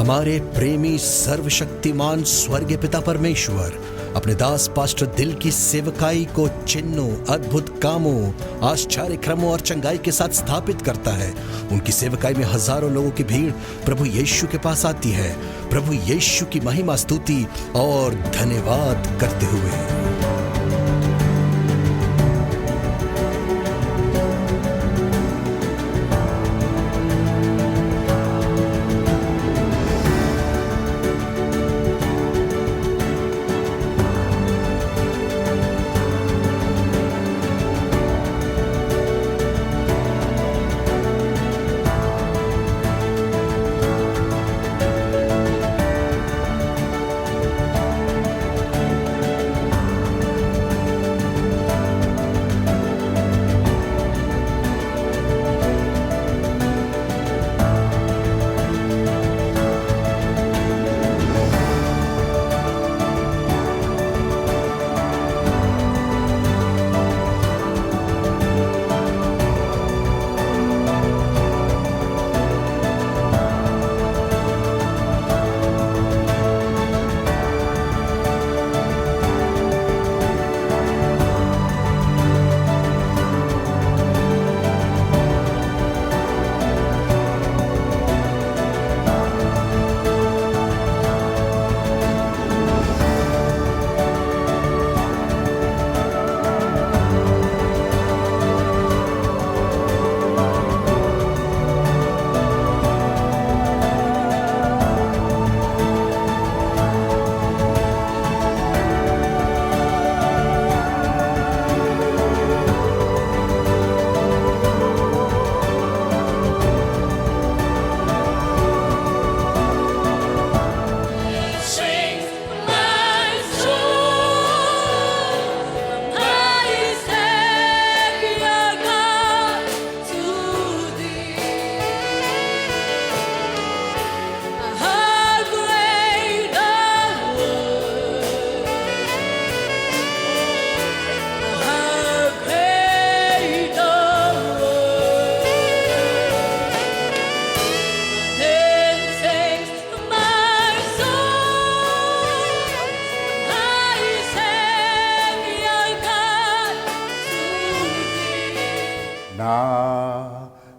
हमारे प्रेमी सर्वशक्तिमान स्वर्गीय पिता परमेश्वर अपने दास पास्टर दिल की सेवकाई को चिन्हों, अद्भुत कामों, आश्चर्य क्रमों और चंगाई के साथ स्थापित करता है। उनकी सेवकाई में हजारों लोगों की भीड़ प्रभु यीशु के पास आती है, प्रभु यीशु की महिमा, स्तुति और धन्यवाद करते हुए।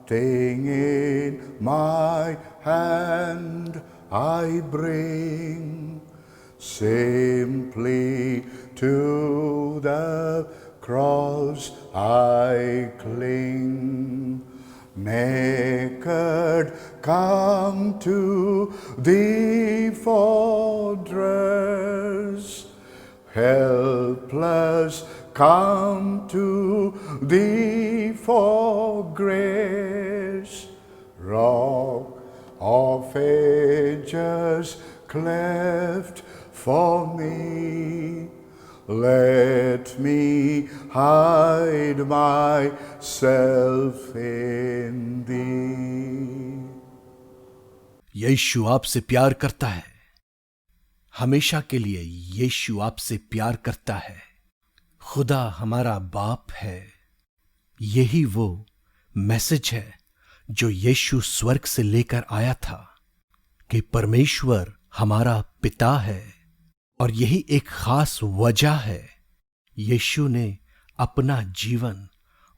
Nothing in my hand I bring, simply to the cross I cling. Naked come to thee for dress, helpless come to thee for grace. Rock of ages cleft for me, let me hide myself in thee. यीशु आपसे प्यार करता है, हमेशा के लिए यीशु आपसे प्यार करता है। खुदा हमारा बाप है। यही वो मैसेज है जो यीशु स्वर्ग से लेकर आया था कि परमेश्वर हमारा पिता है, और यही एक खास वजह है यीशु ने अपना जीवन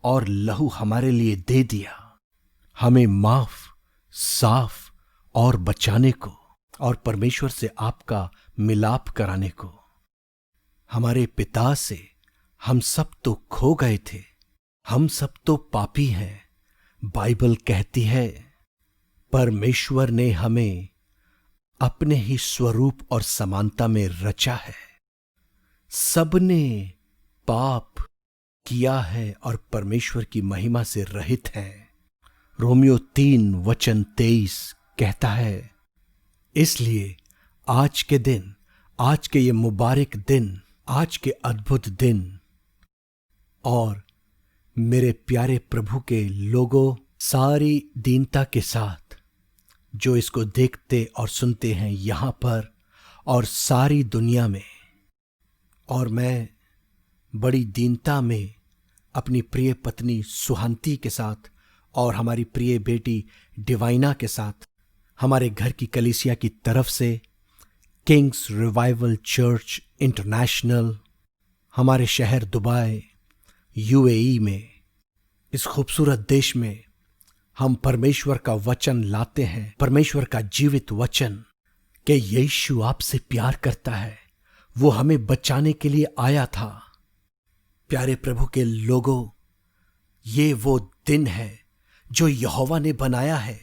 और लहू हमारे लिए दे दिया, हमें माफ, साफ और बचाने को, और परमेश्वर से आपका मिलाप कराने को। हमारे पिता से हम सब तो खो गए थे, हम सब तो पापी हैं। बाइबल कहती है परमेश्वर ने हमें अपने ही स्वरूप और समानता में रचा है। सबने पाप किया है और परमेश्वर की महिमा से रहित हैं। रोमियो 3:23 कहता है, इसलिए आज के दिन, आज के ये मुबारक दिन, आज के अद्भुत दिन, और मेरे प्यारे प्रभु के लोगों, सारी दीनता के साथ जो इसको देखते और सुनते हैं यहां पर और सारी दुनिया में, और मैं बड़ी दीनता में अपनी प्रिय पत्नी सुहांती के साथ और हमारी प्रिय बेटी डिवाइना के साथ हमारे घर की कलीसिया की तरफ से किंग्स रिवाइवल चर्च इंटरनेशनल, हमारे शहर दुबई यूएई में, इस खूबसूरत देश में हम परमेश्वर का वचन लाते हैं, परमेश्वर का जीवित वचन कि यीशु आपसे प्यार करता है, वो हमें बचाने के लिए आया था। प्यारे प्रभु के लोगों, ये वो दिन है जो यहोवा ने बनाया है।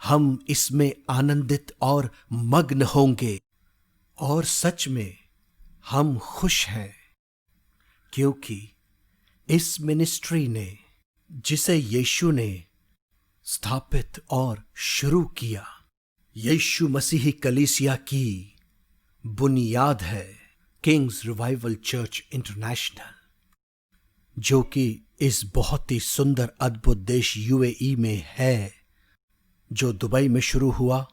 हम इसमें आनंदित और मग्न होंगे और सच में हम खुश हैं, क्योंकि इस मिनिस्ट्री ने, जिसे यीशु ने स्थापित और शुरू किया, यीशु मसीही कलीसिया की बुनियाद है किंग्स रिवाइवल चर्च इंटरनेशनल, जो कि इस बहुत ही सुंदर अद्भुत देश यूएई में है, जो दुबई में शुरू हुआ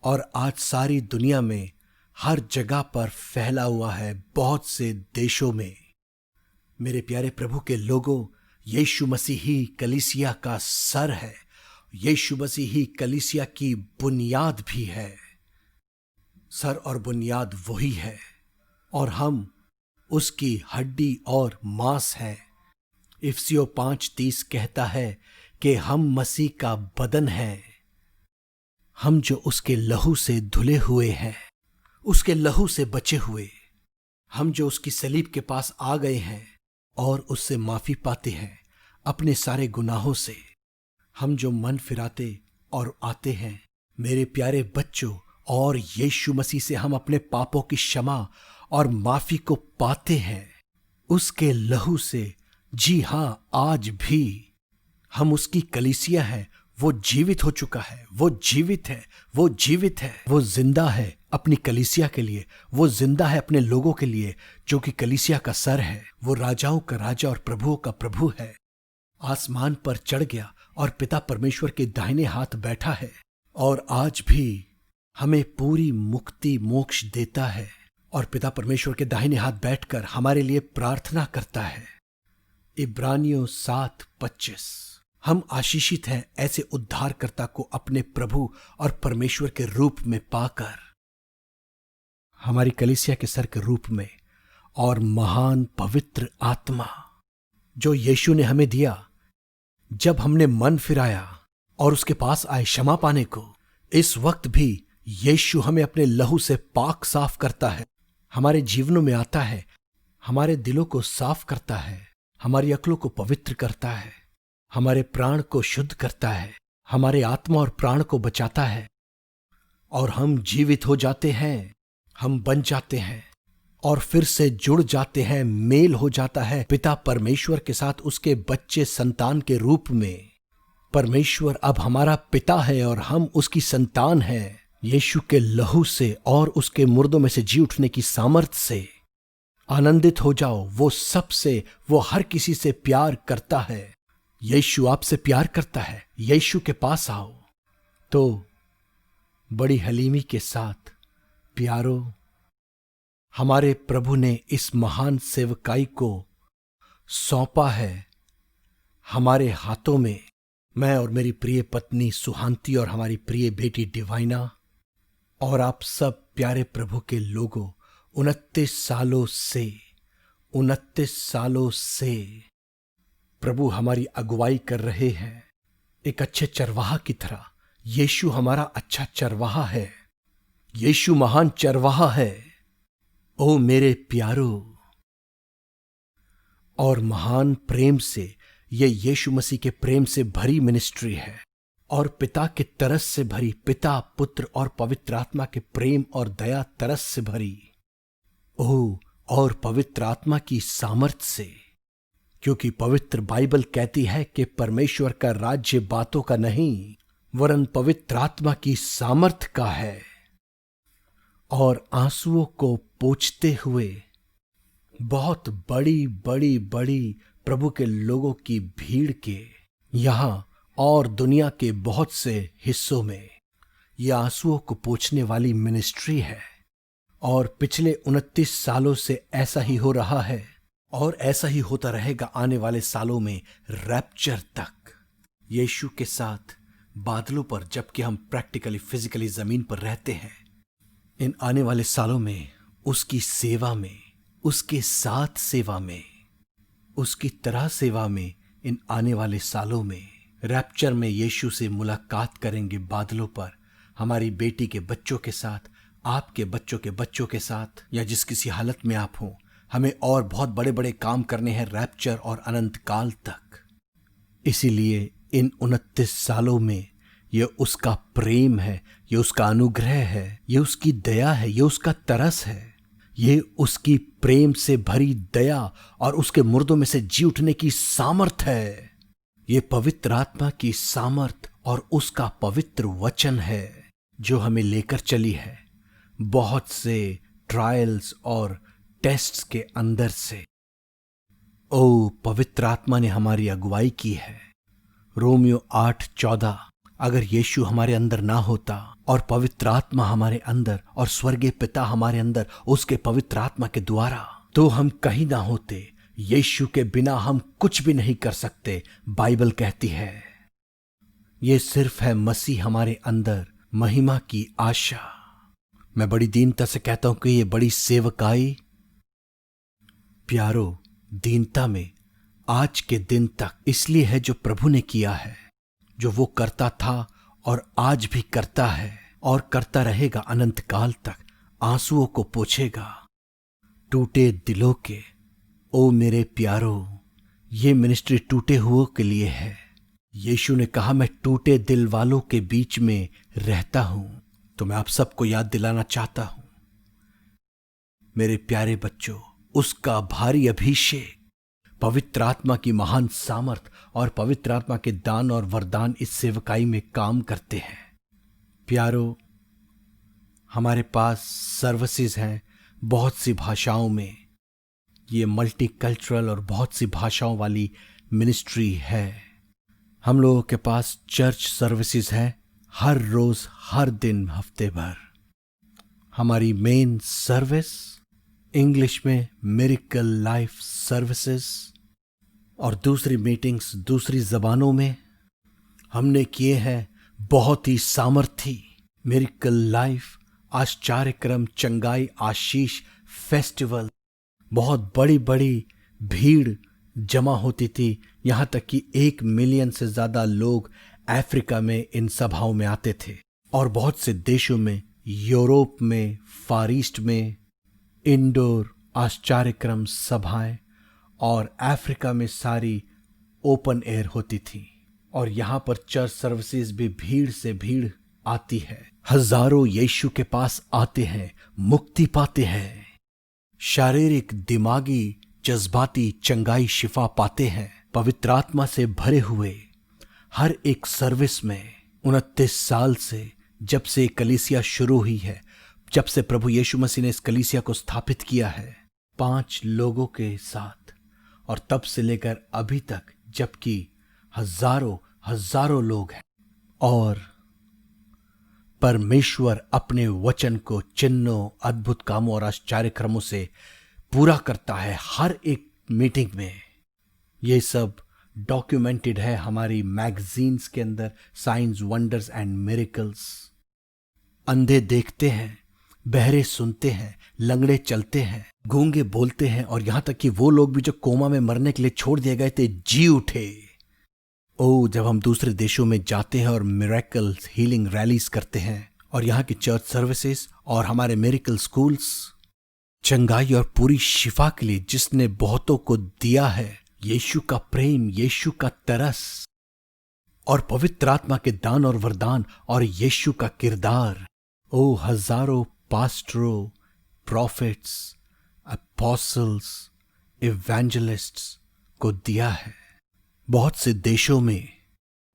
और आज सारी दुनिया में हर जगह पर फैला हुआ है, बहुत से देशों में। मेरे प्यारे प्रभु के लोगों, यीशु मसीह ही कलीसिया का सर है, यीशु मसीह ही कलीसिया की बुनियाद भी है। सर और बुनियाद वही है और हम उसकी हड्डी और मांस हैं। इफिसियों 5:30 कहता है कि हम मसीह का बदन हैं, हम जो उसके लहू से धुले हुए हैं, उसके लहू से बचे हुए, हम जो उसकी सलीब के पास आ गए हैं और उससे माफी पाते हैं अपने सारे गुनाहों से, हम जो मन फिराते और आते हैं मेरे प्यारे बच्चों, और यीशु मसीह से हम अपने पापों की क्षमा और माफी को पाते हैं उसके लहू से। जी हां, आज भी हम उसकी कलीसिया हैं। वो जीवित हो चुका है, वो जीवित है, वो जीवित है, वो जिंदा है अपनी कलीसिया के लिए, वो जिंदा है अपने लोगों के लिए, जो कि कलीसिया का सर है। वो राजाओं का राजा और प्रभुओं का प्रभु है। आसमान पर चढ़ गया और पिता परमेश्वर के दाहिने हाथ बैठा है और आज भी हमें पूरी मुक्ति मोक्ष देता है और पिता परमेश्वर के दाहिने हाथ बैठकर हमारे लिए प्रार्थना करता है। इब्रानियों 7:25। हम आशीषित हैं ऐसे उद्धारकर्ता को अपने प्रभु और परमेश्वर के रूप में पाकर, हमारी कलीसिया के सर के रूप में, और महान पवित्र आत्मा जो यीशु ने हमें दिया जब हमने मन फिराया और उसके पास आए क्षमा पाने को। इस वक्त भी यीशु हमें अपने लहू से पाक साफ करता है, हमारे जीवनों में आता है, हमारे दिलों को साफ करता है, हमारी अक्लों को पवित्र करता है, हमारे प्राण को शुद्ध करता है, हमारे आत्मा और प्राण को बचाता है और हम जीवित हो जाते हैं, हम बन जाते हैं और फिर से जुड़ जाते हैं, मेल हो जाता है पिता परमेश्वर के साथ उसके बच्चे संतान के रूप में। परमेश्वर अब हमारा पिता है और हम उसकी संतान हैं। यीशु के लहू से और उसके मुर्दों में से जी उठने की सामर्थ्य से आनंदित हो जाओ। वो सबसे, वो हर किसी से प्यार करता है। यीशु आपसे प्यार करता है। यीशु के पास आओ। तो बड़ी हलीमी के साथ प्यारो, हमारे प्रभु ने इस महान सेवकाई को सौंपा है हमारे हाथों में। मैं और मेरी प्रिय पत्नी सुहांती और हमारी प्रिय बेटी डिवाइना और आप सब प्यारे प्रभु के लोगों, 29 सालों से प्रभु हमारी अगुवाई कर रहे हैं एक अच्छे चरवाहा की तरह। यीशु हमारा अच्छा चरवाहा है। यीशु महान चरवाहा है। ओ मेरे प्यारो, और महान प्रेम से, ये यीशु मसीह के प्रेम से भरी मिनिस्ट्री है और पिता के तरस से भरी, पिता, पुत्र और पवित्र आत्मा के प्रेम और दया तरस से भरी। ओ, और पवित्र आत्मा की सामर्थ्य से, क्योंकि पवित्र बाइबल कहती है कि परमेश्वर का राज्य बातों का नहीं वरन पवित्र आत्मा की सामर्थ्य का है। और आंसुओं को पोंछते हुए बहुत बड़ी बड़ी बड़ी प्रभु के लोगों की भीड़ के यहां और दुनिया के बहुत से हिस्सों में यह आंसुओं को पोंछने वाली मिनिस्ट्री है। और पिछले 29 सालों से ऐसा ही हो रहा है और ऐसा ही होता रहेगा आने वाले सालों में, रैप्चर तक। यीशु के साथ बादलों पर, जबकि हम प्रैक्टिकली फिजिकली जमीन पर रहते हैं। इन आने वाले सालों में उसकी सेवा में, उसके साथ सेवा में, उसकी तरह सेवा में, इन आने वाले सालों में रैप्चर में यीशु से मुलाकात करेंगे बादलों पर, हमारी बेटी के बच्चों के साथ, आपके बच्चों के बच्चों के साथ, या जिस किसी हालत में आप हो। हमें और बहुत बड़े बड़े काम करने हैं रैप्चर और अनंत काल तक। इसीलिए इन 29 सालों में यह उसका प्रेम है, यह उसका अनुग्रह है, यह उसकी दया है, यह उसका तरस है, यह उसकी प्रेम से भरी दया और उसके मुर्दों में से जी उठने की सामर्थ है। यह पवित्र आत्मा की सामर्थ और उसका पवित्र वचन है जो हमें लेकर चली है बहुत से ट्रायल्स और टेस्ट्स के अंदर से। ओ, पवित्र आत्मा ने हमारी अगुवाई की है। रोमियो 8:14, अगर यीशु हमारे अंदर ना होता और पवित्र आत्मा हमारे अंदर और स्वर्गीय पिता हमारे अंदर उसके पवित्र आत्मा के द्वारा, तो हम कहीं ना होते। यीशु के बिना हम कुछ भी नहीं कर सकते, बाइबल कहती है। ये सिर्फ है मसीह हमारे अंदर, महिमा की आशा। मैं बड़ी दीनता से कहता हूं कि ये बड़ी सेवकाई, प्यारो, दीनता में आज के दिन तक इसलिए है जो प्रभु ने किया है, जो वो करता था और आज भी करता है और करता रहेगा अनंत काल तक। आंसुओं को पोंछेगा, टूटे दिलों के। ओ मेरे प्यारो, ये मिनिस्ट्री टूटे हुओं के लिए है। यीशु ने कहा, मैं टूटे दिल वालों के बीच में रहता हूं। तो मैं आप सबको याद दिलाना चाहता हूं, मेरे प्यारे बच्चों, उसका भारी अभिषेक, पवित्र आत्मा की महान सामर्थ और पवित्र आत्मा के दान और वरदान इस सेवकाई में काम करते हैं। प्यारो, हमारे पास सर्विसेज हैं बहुत सी भाषाओं में। ये मल्टीकल्चरल और बहुत सी भाषाओं वाली मिनिस्ट्री है। हम लोगों के पास चर्च सर्विसेज हैं हर रोज, हर दिन, हफ्ते भर। हमारी मेन सर्विस इंग्लिश में मिरेकल लाइफ सर्विसेज, और दूसरी मीटिंग्स दूसरी जबानों में हमने किए हैं बहुत ही सामर्थी। मिरेकल लाइफ, आश्चर्यक्रम, चंगाई, आशीष फेस्टिवल, बहुत बड़ी बड़ी भीड़ जमा होती थी। यहां तक कि 1 मिलियन से ज्यादा लोग अफ्रीका में इन सभाओं में आते थे, और बहुत से देशों में, यूरोप में, फार ईस्ट में इंडोर आश्चर्यक्रम सभाएं, और अफ्रीका में सारी ओपन एयर होती थी। और यहां पर चर्च सर्विसेज भी भीड़ से भीड़ आती है। हजारों यीशु के पास आते हैं, मुक्ति पाते हैं, शारीरिक, दिमागी, जज्बाती चंगाई, शिफा पाते हैं। पवित्र आत्मा से भरे हुए हर एक सर्विस में 29 साल से, जब से कलीसिया शुरू हुई है, जब से प्रभु यीशु मसीह ने इस कलीसिया को स्थापित किया है 5 लोगों के साथ, और तब से लेकर अभी तक, जबकि हजारों हजारों लोग हैं। और परमेश्वर अपने वचन को चिन्हों, अद्भुत कामों और आश्चर्यक्रमों से पूरा करता है हर एक मीटिंग में। ये सब डॉक्यूमेंटेड है हमारी मैगजीन्स के अंदर, साइंस, वंडर्स एंड मिरेकल्स। अंधे देखते हैं, बहरे सुनते हैं, लंगड़े चलते हैं, गूंगे बोलते हैं, और यहां तक कि वो लोग भी जो कोमा में मरने के लिए छोड़ दिए गए थे, जी उठे। ओ, जब हम दूसरे देशों में जाते हैं और मिरेकल्स, हीलिंग रैलीज करते हैं, और यहाँ की चर्च सर्विसेज और हमारे मिरेकल स्कूल्स, चंगाई और पूरी शिफा के लिए जिसने बहुतों को दिया है, यीशु का प्रेम, यीशु का तरस और पवित्र आत्मा के दान और वरदान और यीशु का किरदार, ओ हजारों पास्टरों, प्रॉफिट्स, अपोस्टल्स, इवेंजलिस्ट्स को दिया है बहुत से देशों में,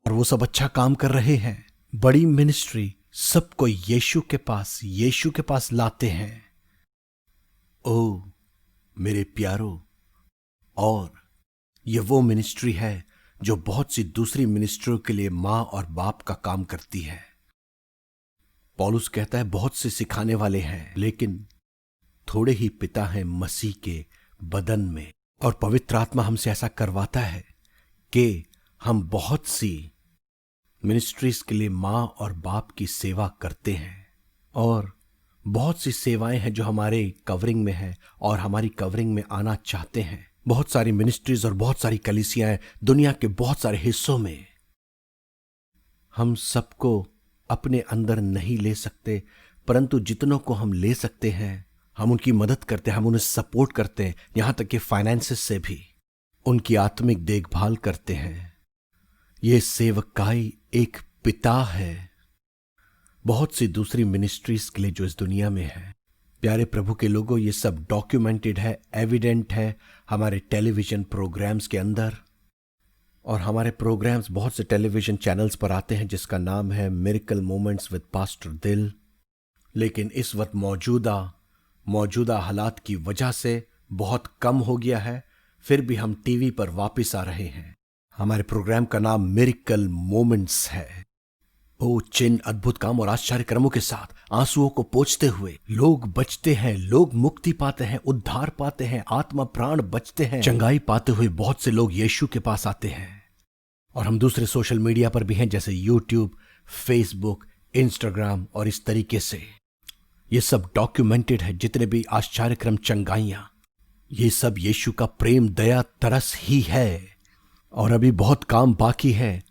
और वो सब अच्छा काम कर रहे हैं। बड़ी मिनिस्ट्री सबको यीशु के पास लाते हैं। ओ मेरे प्यारो, और ये वो मिनिस्ट्री है जो बहुत सी दूसरी मिनिस्ट्रियों के लिए मां और बाप का काम करती है। पौलुस कहता है, बहुत से सिखाने वाले हैं, लेकिन थोड़े ही पिता हैं मसीह के बदन में। और पवित्र आत्मा हमसे ऐसा करवाता है कि हम बहुत सी मिनिस्ट्रीज के लिए माँ और बाप की सेवा करते हैं, और बहुत सी सेवाएं हैं जो हमारे कवरिंग में है और हमारी कवरिंग में आना चाहते हैं। बहुत सारी मिनिस्ट्रीज और बहुत सारी कलीसियाएं दुनिया के बहुत सारे हिस्सों में। हम सबको अपने अंदर नहीं ले सकते, परंतु जितनों को हम ले सकते हैं हम उनकी मदद करते हैं, हम उन्हें सपोर्ट करते हैं, यहां तक कि फाइनेंसेस से भी उनकी आत्मिक देखभाल करते हैं। ये सेवकाई एक पिता है बहुत सी दूसरी मिनिस्ट्रीज के लिए जो इस दुनिया में है। प्यारे प्रभु के लोगों, ये सब डॉक्यूमेंटेड है, एविडेंट है हमारे टेलीविजन प्रोग्राम्स के अंदर, और हमारे प्रोग्राम्स बहुत से टेलीविजन चैनल्स पर आते हैं जिसका नाम है मिरेकल मोमेंट्स विद पास्टर दिल। लेकिन इस वक्त मौजूदा हालात की वजह से बहुत कम हो गया है, फिर भी हम टीवी पर वापस आ रहे हैं। हमारे प्रोग्राम का नाम मिरेकल मोमेंट्स है। ओ चिन्ह, अद्भुत काम और आश्चर्य कर्मों के साथ आंसुओं को पोंछते हुए लोग बचते हैं, लोग मुक्ति पाते हैं, उद्धार पाते हैं, आत्मा प्राण बचते हैं, चंगाई पाते हुए बहुत से लोग यीशु के पास आते हैं। और हम दूसरे सोशल मीडिया पर भी हैं जैसे यूट्यूब, फेसबुक, इंस्टाग्राम, और इस तरीके से ये सब डॉक्यूमेंटेड है। जितने भी आश्चर्यक्रम, चंगाइयां, ये सब यीशु का प्रेम, दया, तरस ही है। और अभी बहुत काम बाकी है,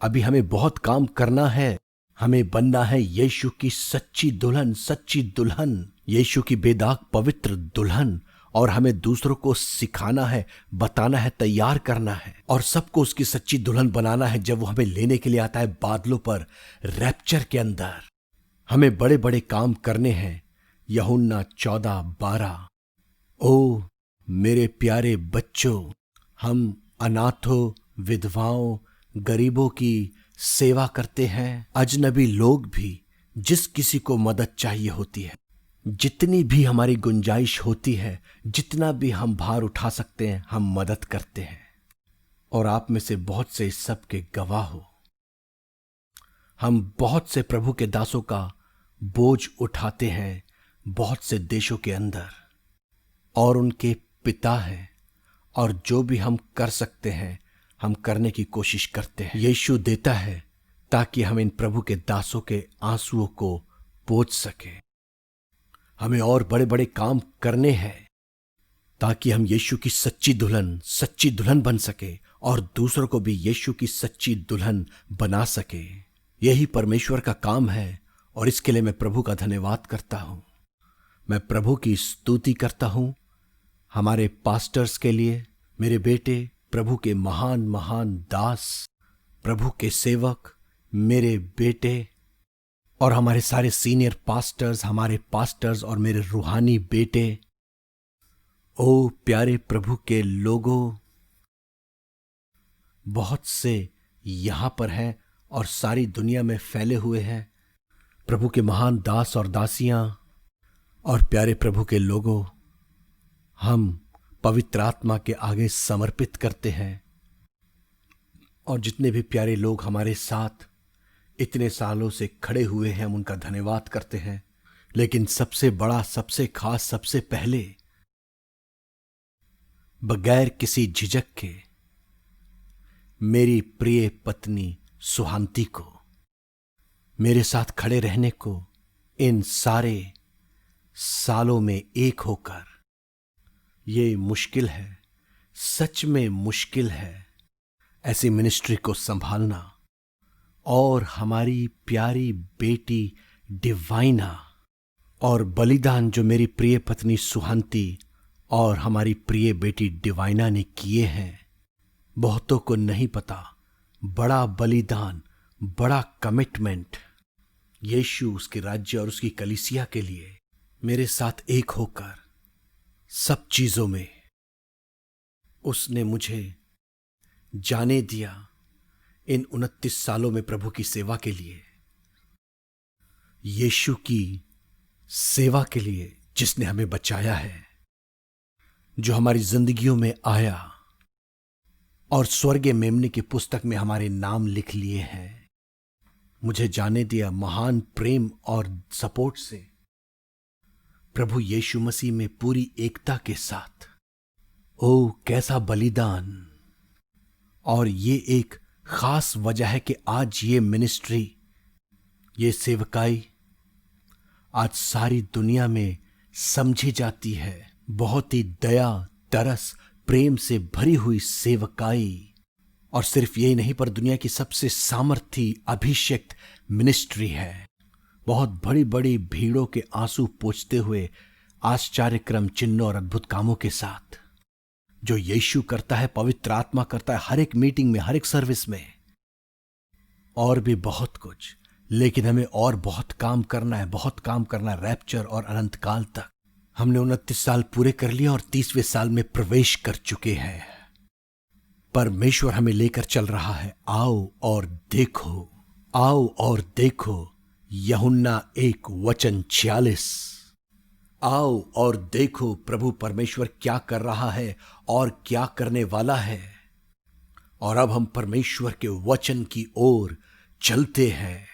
अभी हमें बहुत काम करना है। हमें बनना है यीशु की सच्ची दुल्हन, यीशु की बेदाग पवित्र दुल्हन, और हमें दूसरों को सिखाना है, बताना है, तैयार करना है, और सबको उसकी सच्ची दुल्हन बनाना है जब वो हमें लेने के लिए आता है बादलों पर, रैप्चर के अंदर। हमें बड़े बड़े काम करने हैं। यूहन्ना 14:12। ओ मेरे प्यारे बच्चों, हम अनाथों, विधवाओं, गरीबों की सेवा करते हैं। अजनबी लोग भी, जिस किसी को मदद चाहिए होती है, जितनी भी हमारी गुंजाइश होती है, जितना भी हम भार उठा सकते हैं, हम मदद करते हैं। और आप में से बहुत से इस सब के गवाह हो। हम बहुत से प्रभु के दासों का बोझ उठाते हैं बहुत से देशों के अंदर, और उनके पिता हैं, और जो भी हम कर सकते हैं हम करने की कोशिश करते हैं। यीशु देता है ताकि हम इन प्रभु के दासों के आंसुओं को पोंछ सके। हमें और बड़े बड़े काम करने हैं ताकि हम यीशु की सच्ची दुल्हन बन सके, और दूसरों को भी यीशु की सच्ची दुल्हन बना सके। यही परमेश्वर का काम है, और इसके लिए मैं प्रभु का धन्यवाद करता हूं। मैं प्रभु की स्तुति करता हूं हमारे पास्टर्स के लिए, मेरे बेटे, प्रभु के महान दास, प्रभु के सेवक, मेरे बेटे, और हमारे सारे सीनियर पास्टर्स, हमारे पास्टर्स और मेरे रूहानी बेटे। ओ प्यारे प्रभु के लोगों, बहुत से यहां पर हैं और सारी दुनिया में फैले हुए हैं। प्रभु के महान दास और दासियां और प्यारे प्रभु के लोगों, हम पवित्र आत्मा के आगे समर्पित करते हैं। और जितने भी प्यारे लोग हमारे साथ इतने सालों से खड़े हुए हैं, हम उनका धन्यवाद करते हैं। लेकिन सबसे बड़ा, सबसे खास, सबसे पहले, बगैर किसी झिझक के, मेरी प्रिय पत्नी सुहांती को, मेरे साथ खड़े रहने को, इन सारे सालों में एक होकर। ये मुश्किल है, सच में मुश्किल है ऐसी मिनिस्ट्री को संभालना। और हमारी प्यारी बेटी डिवाइना और बलिदान जो मेरी प्रिय पत्नी सुहांती और हमारी प्रिय बेटी डिवाइना ने किए हैं, बहुतों को नहीं पता। बड़ा बलिदान, बड़ा कमिटमेंट, यीशु, उसके राज्य और उसकी कलीसिया के लिए मेरे साथ एक होकर सब चीजों में उसने मुझे जाने दिया। इन 29 सालों में प्रभु की सेवा के लिए, यीशु की सेवा के लिए, जिसने हमें बचाया है, जो हमारी जिंदगियों में आया और स्वर्गीय मेमने की पुस्तक में हमारे नाम लिख लिए हैं, मुझे जाने दिया महान प्रेम और सपोर्ट से, प्रभु यीशु मसीह में पूरी एकता के साथ। ओ कैसा बलिदान! और ये एक खास वजह है कि आज ये मिनिस्ट्री, ये सेवकाई आज सारी दुनिया में समझी जाती है। बहुत ही दया, तरस, प्रेम से भरी हुई सेवकाई। और सिर्फ यही नहीं, पर दुनिया की सबसे सामर्थी अभिषेक मिनिस्ट्री है। बहुत बड़ी बड़ी भीड़ों के आंसू पोंछते हुए, आश्चर्यक्रम, चिन्ह और अद्भुत कामों के साथ जो यीशु करता है, पवित्र आत्मा करता है, हर एक मीटिंग में, हर एक सर्विस में। और भी बहुत कुछ, लेकिन हमें और बहुत काम करना है, बहुत काम करना है, रैप्चर और अनंत काल तक। हमने 29 साल पूरे कर लिए और 30वें साल में प्रवेश कर चुके हैं। परमेश्वर हमें लेकर चल रहा है। आओ और देखो, आओ और देखो। यूहन्ना 1:46। आओ और देखो प्रभु परमेश्वर क्या कर रहा है और क्या करने वाला है। और अब हम परमेश्वर के वचन की ओर चलते हैं।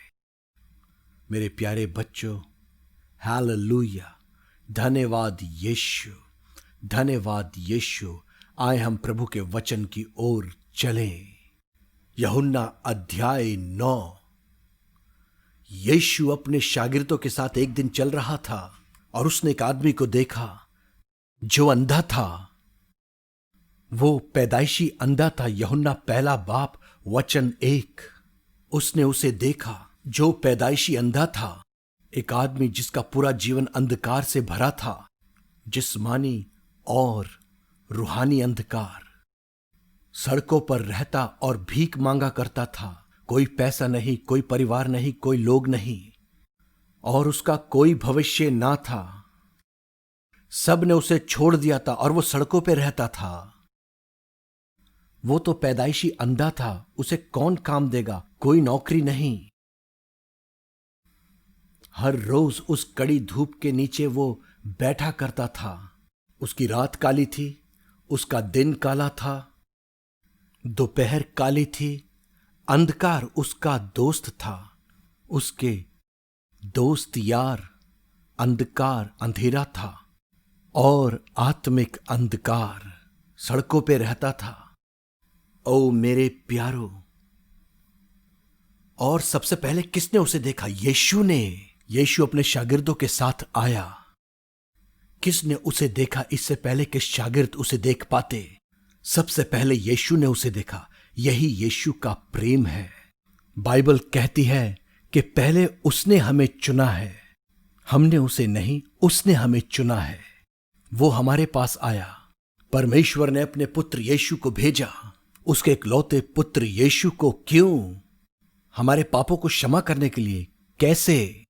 मेरे प्यारे बच्चों, हालेलुया, धन्यवाद यीशु, धन्यवाद यीशु। आए हम प्रभु के वचन की ओर चलें। यूहन्ना अध्याय 9। यीशु अपने शागिर्दों के साथ एक दिन चल रहा था और उसने एक आदमी को देखा जो अंधा था। वो पैदाइशी अंधा था। यूहन्ना पहला बाप वचन 1। उसने उसे देखा जो पैदाइशी अंधा था। एक आदमी जिसका पूरा जीवन अंधकार से भरा था, जिस्मानी और रूहानी अंधकार। सड़कों पर रहता और भीख मांगा करता था। कोई पैसा नहीं, कोई परिवार नहीं, कोई लोग नहीं, और उसका कोई भविष्य ना था। सब ने उसे छोड़ दिया था और वो सड़कों पे रहता था। वो तो पैदाइशी अंधा था, उसे कौन काम देगा? कोई नौकरी नहीं। हर रोज उस कड़ी धूप के नीचे वो बैठा करता था। उसकी रात काली थी, उसका दिन काला था, दोपहर काली थी। अंधकार उसका दोस्त था। उसके दोस्त यार अंधकार, अंधेरा था और आत्मिक अंधकार सड़कों पे रहता था। ओ मेरे प्यारो, और सबसे पहले किसने उसे देखा? यीशु ने। यीशु अपने शागिर्दों के साथ आया। किसने उसे देखा? इससे पहले कि शागिर्द उसे देख पाते, सबसे पहले यीशु ने उसे देखा। यही यीशु का प्रेम है। बाइबल कहती है कि पहले उसने हमें चुना है। हमने उसे नहीं, उसने हमें चुना है। वो हमारे पास आया। परमेश्वर ने अपने पुत्र यीशु को भेजा, उसके इकलौते पुत्र यीशु को। क्यों? हमारे पापों को क्षमा करने के लिए। कैसे?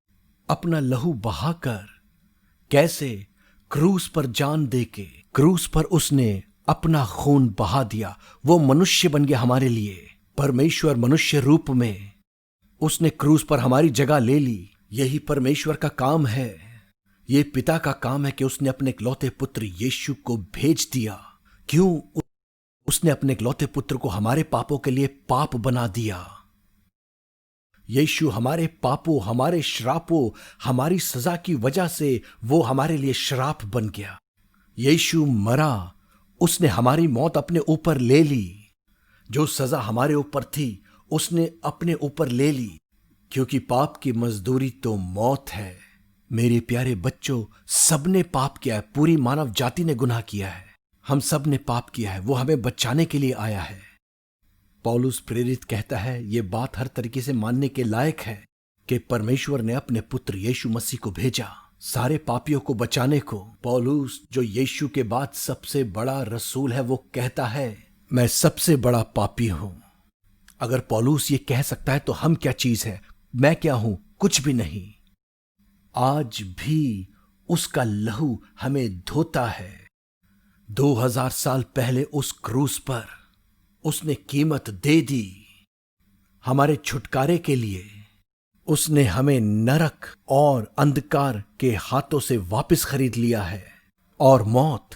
अपना लहू बहाकर। कैसे? क्रूस पर जान देके। क्रूस पर उसने अपना खून बहा दिया। वो मनुष्य बन गया हमारे लिए। परमेश्वर मनुष्य रूप में, उसने क्रूस पर हमारी जगह ले ली। यही परमेश्वर का काम है। ये पिता का काम है कि उसने अपने इकलौते पुत्र यीशु को भेज दिया। क्यों? उसने अपने इकलौते पुत्र को हमारे पापों के लिए पाप बना दिया। यीशु हमारे पापों, हमारे श्रापों, हमारी सजा की वजह से वो हमारे लिए श्राप बन गया। यीशु मरा, उसने हमारी मौत अपने ऊपर ले ली। जो सजा हमारे ऊपर थी उसने अपने ऊपर ले ली, क्योंकि पाप की मजदूरी तो मौत है। मेरे प्यारे बच्चों, सबने पाप किया है। पूरी मानव जाति ने गुनाह किया है। हम सब ने पाप किया है। वो हमें बचाने के लिए आया है। पौलुस प्रेरित कहता है, ये बात हर तरीके से मानने के लायक है कि परमेश्वर ने अपने पुत्र यीशु मसीह को भेजा सारे पापियों को बचाने को। पौलुस, जो यीशु के बाद सबसे बड़ा रसूल है, वो कहता है, मैं सबसे बड़ा पापी हूं। अगर पौलुस ये कह सकता है तो हम क्या चीज है? मैं क्या हूं? कुछ भी नहीं। आज भी उसका लहू हमें धोता है। 2000 साल पहले उस क्रूस पर उसने कीमत दे दी हमारे छुटकारे के लिए। उसने हमें नरक और अंधकार के हाथों से वापस खरीद लिया है। और मौत,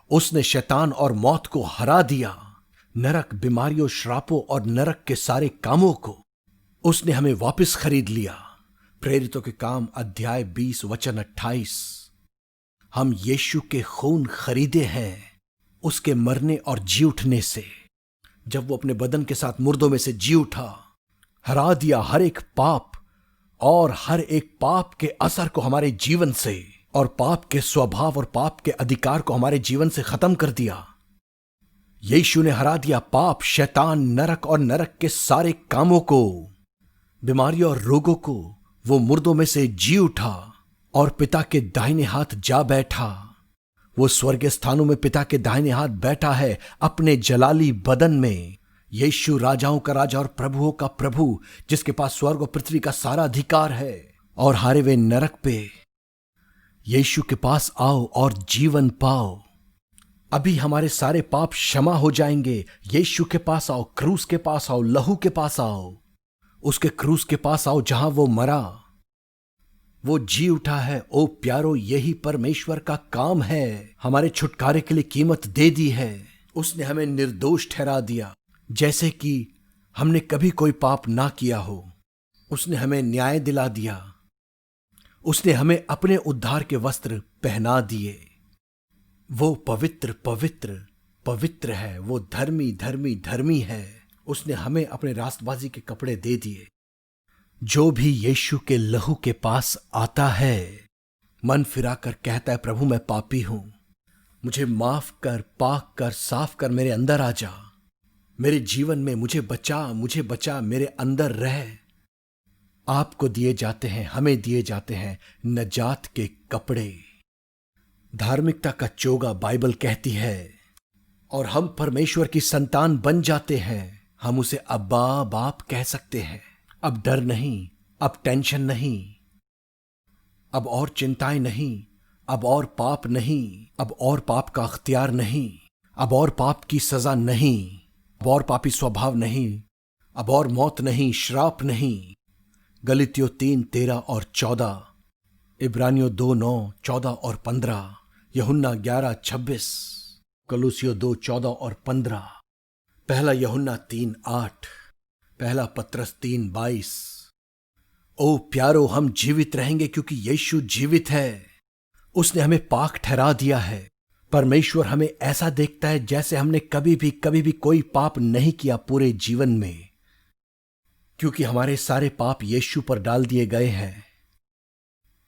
उसने शैतान और मौत को हरा दिया। नरक, बीमारियों, श्रापों और नरक के सारे कामों को उसने हमें वापस खरीद लिया। प्रेरितों के काम अध्याय 20 वचन 28। हम यीशु के खून खरीदे हैं, उसके मरने और जी उठने से। जब वो अपने बदन के साथ मुर्दों में से जी उठा, हरा दिया हर एक पाप और हर एक पाप के असर को हमारे जीवन से, और पाप के स्वभाव और पाप के अधिकार को हमारे जीवन से खत्म कर दिया। यीशु ने हरा दिया पाप, शैतान, नरक और नरक के सारे कामों को, बीमारियों और रोगों को। वो मुर्दों में से जी उठा और पिता के दाहिने हाथ जा बैठा। वो स्वर्गीय स्थानों में पिता के दाहिने हाथ बैठा है अपने जलाली बदन में। यीशु राजाओं का राजा और प्रभुओं का प्रभु, जिसके पास स्वर्ग और पृथ्वी का सारा अधिकार है। और हारे हुए नरक पे यीशु के पास आओ और जीवन पाओ। अभी हमारे सारे पाप क्षमा हो जाएंगे। यीशु के पास आओ, क्रूस के पास आओ, लहू के पास आओ, उसके क्रूस के पास आओ जहां वो मरा। वो जी उठा है। ओ प्यारो, यही परमेश्वर का काम है। हमारे छुटकारे के लिए कीमत दे दी है। उसने हमें निर्दोष ठहरा दिया, जैसे कि हमने कभी कोई पाप ना किया हो। उसने हमें न्याय दिला दिया। उसने हमें अपने उद्धार के वस्त्र पहना दिए। वो पवित्र पवित्र पवित्र है। वो धर्मी धर्मी धर्मी है। उसने हमें अपने रास्तबाजी के कपड़े दे दिए। जो भी यीशु के लहू के पास आता है, मन फिराकर कहता है, प्रभु मैं पापी हूं, मुझे माफ कर, पाक कर, साफ कर, मेरे अंदर आ जा, मेरे जीवन में मुझे बचा, मेरे अंदर रह। आपको दिए जाते हैं, हमें दिए जाते हैं नजात के कपड़े, धार्मिकता का चोगा, बाइबल कहती है। और हम परमेश्वर की संतान बन जाते हैं। हम उसे अब्बा बाप कह सकते हैं। अब डर नहीं, अब टेंशन नहीं, अब और चिंताएं नहीं, अब और पाप नहीं, अब और पाप का अख्तियार नहीं, अब और पाप की सजा नहीं, अब और पापी स्वभाव नहीं, अब और मौत नहीं, श्राप नहीं। गलातियों 3:13 और 14, इब्रानियों 2:9, 14 और 15, यूहन्ना 11:26, कलूसियों 2:14 और 15, पहला यूहन्ना 3:8, पहला पत्रस 3:22। ओ प्यारो, हम जीवित रहेंगे क्योंकि यीशु जीवित है। उसने हमें पाक ठहरा दिया है। परमेश्वर हमें ऐसा देखता है जैसे हमने कभी भी कोई पाप नहीं किया पूरे जीवन में, क्योंकि हमारे सारे पाप यीशु पर डाल दिए गए हैं।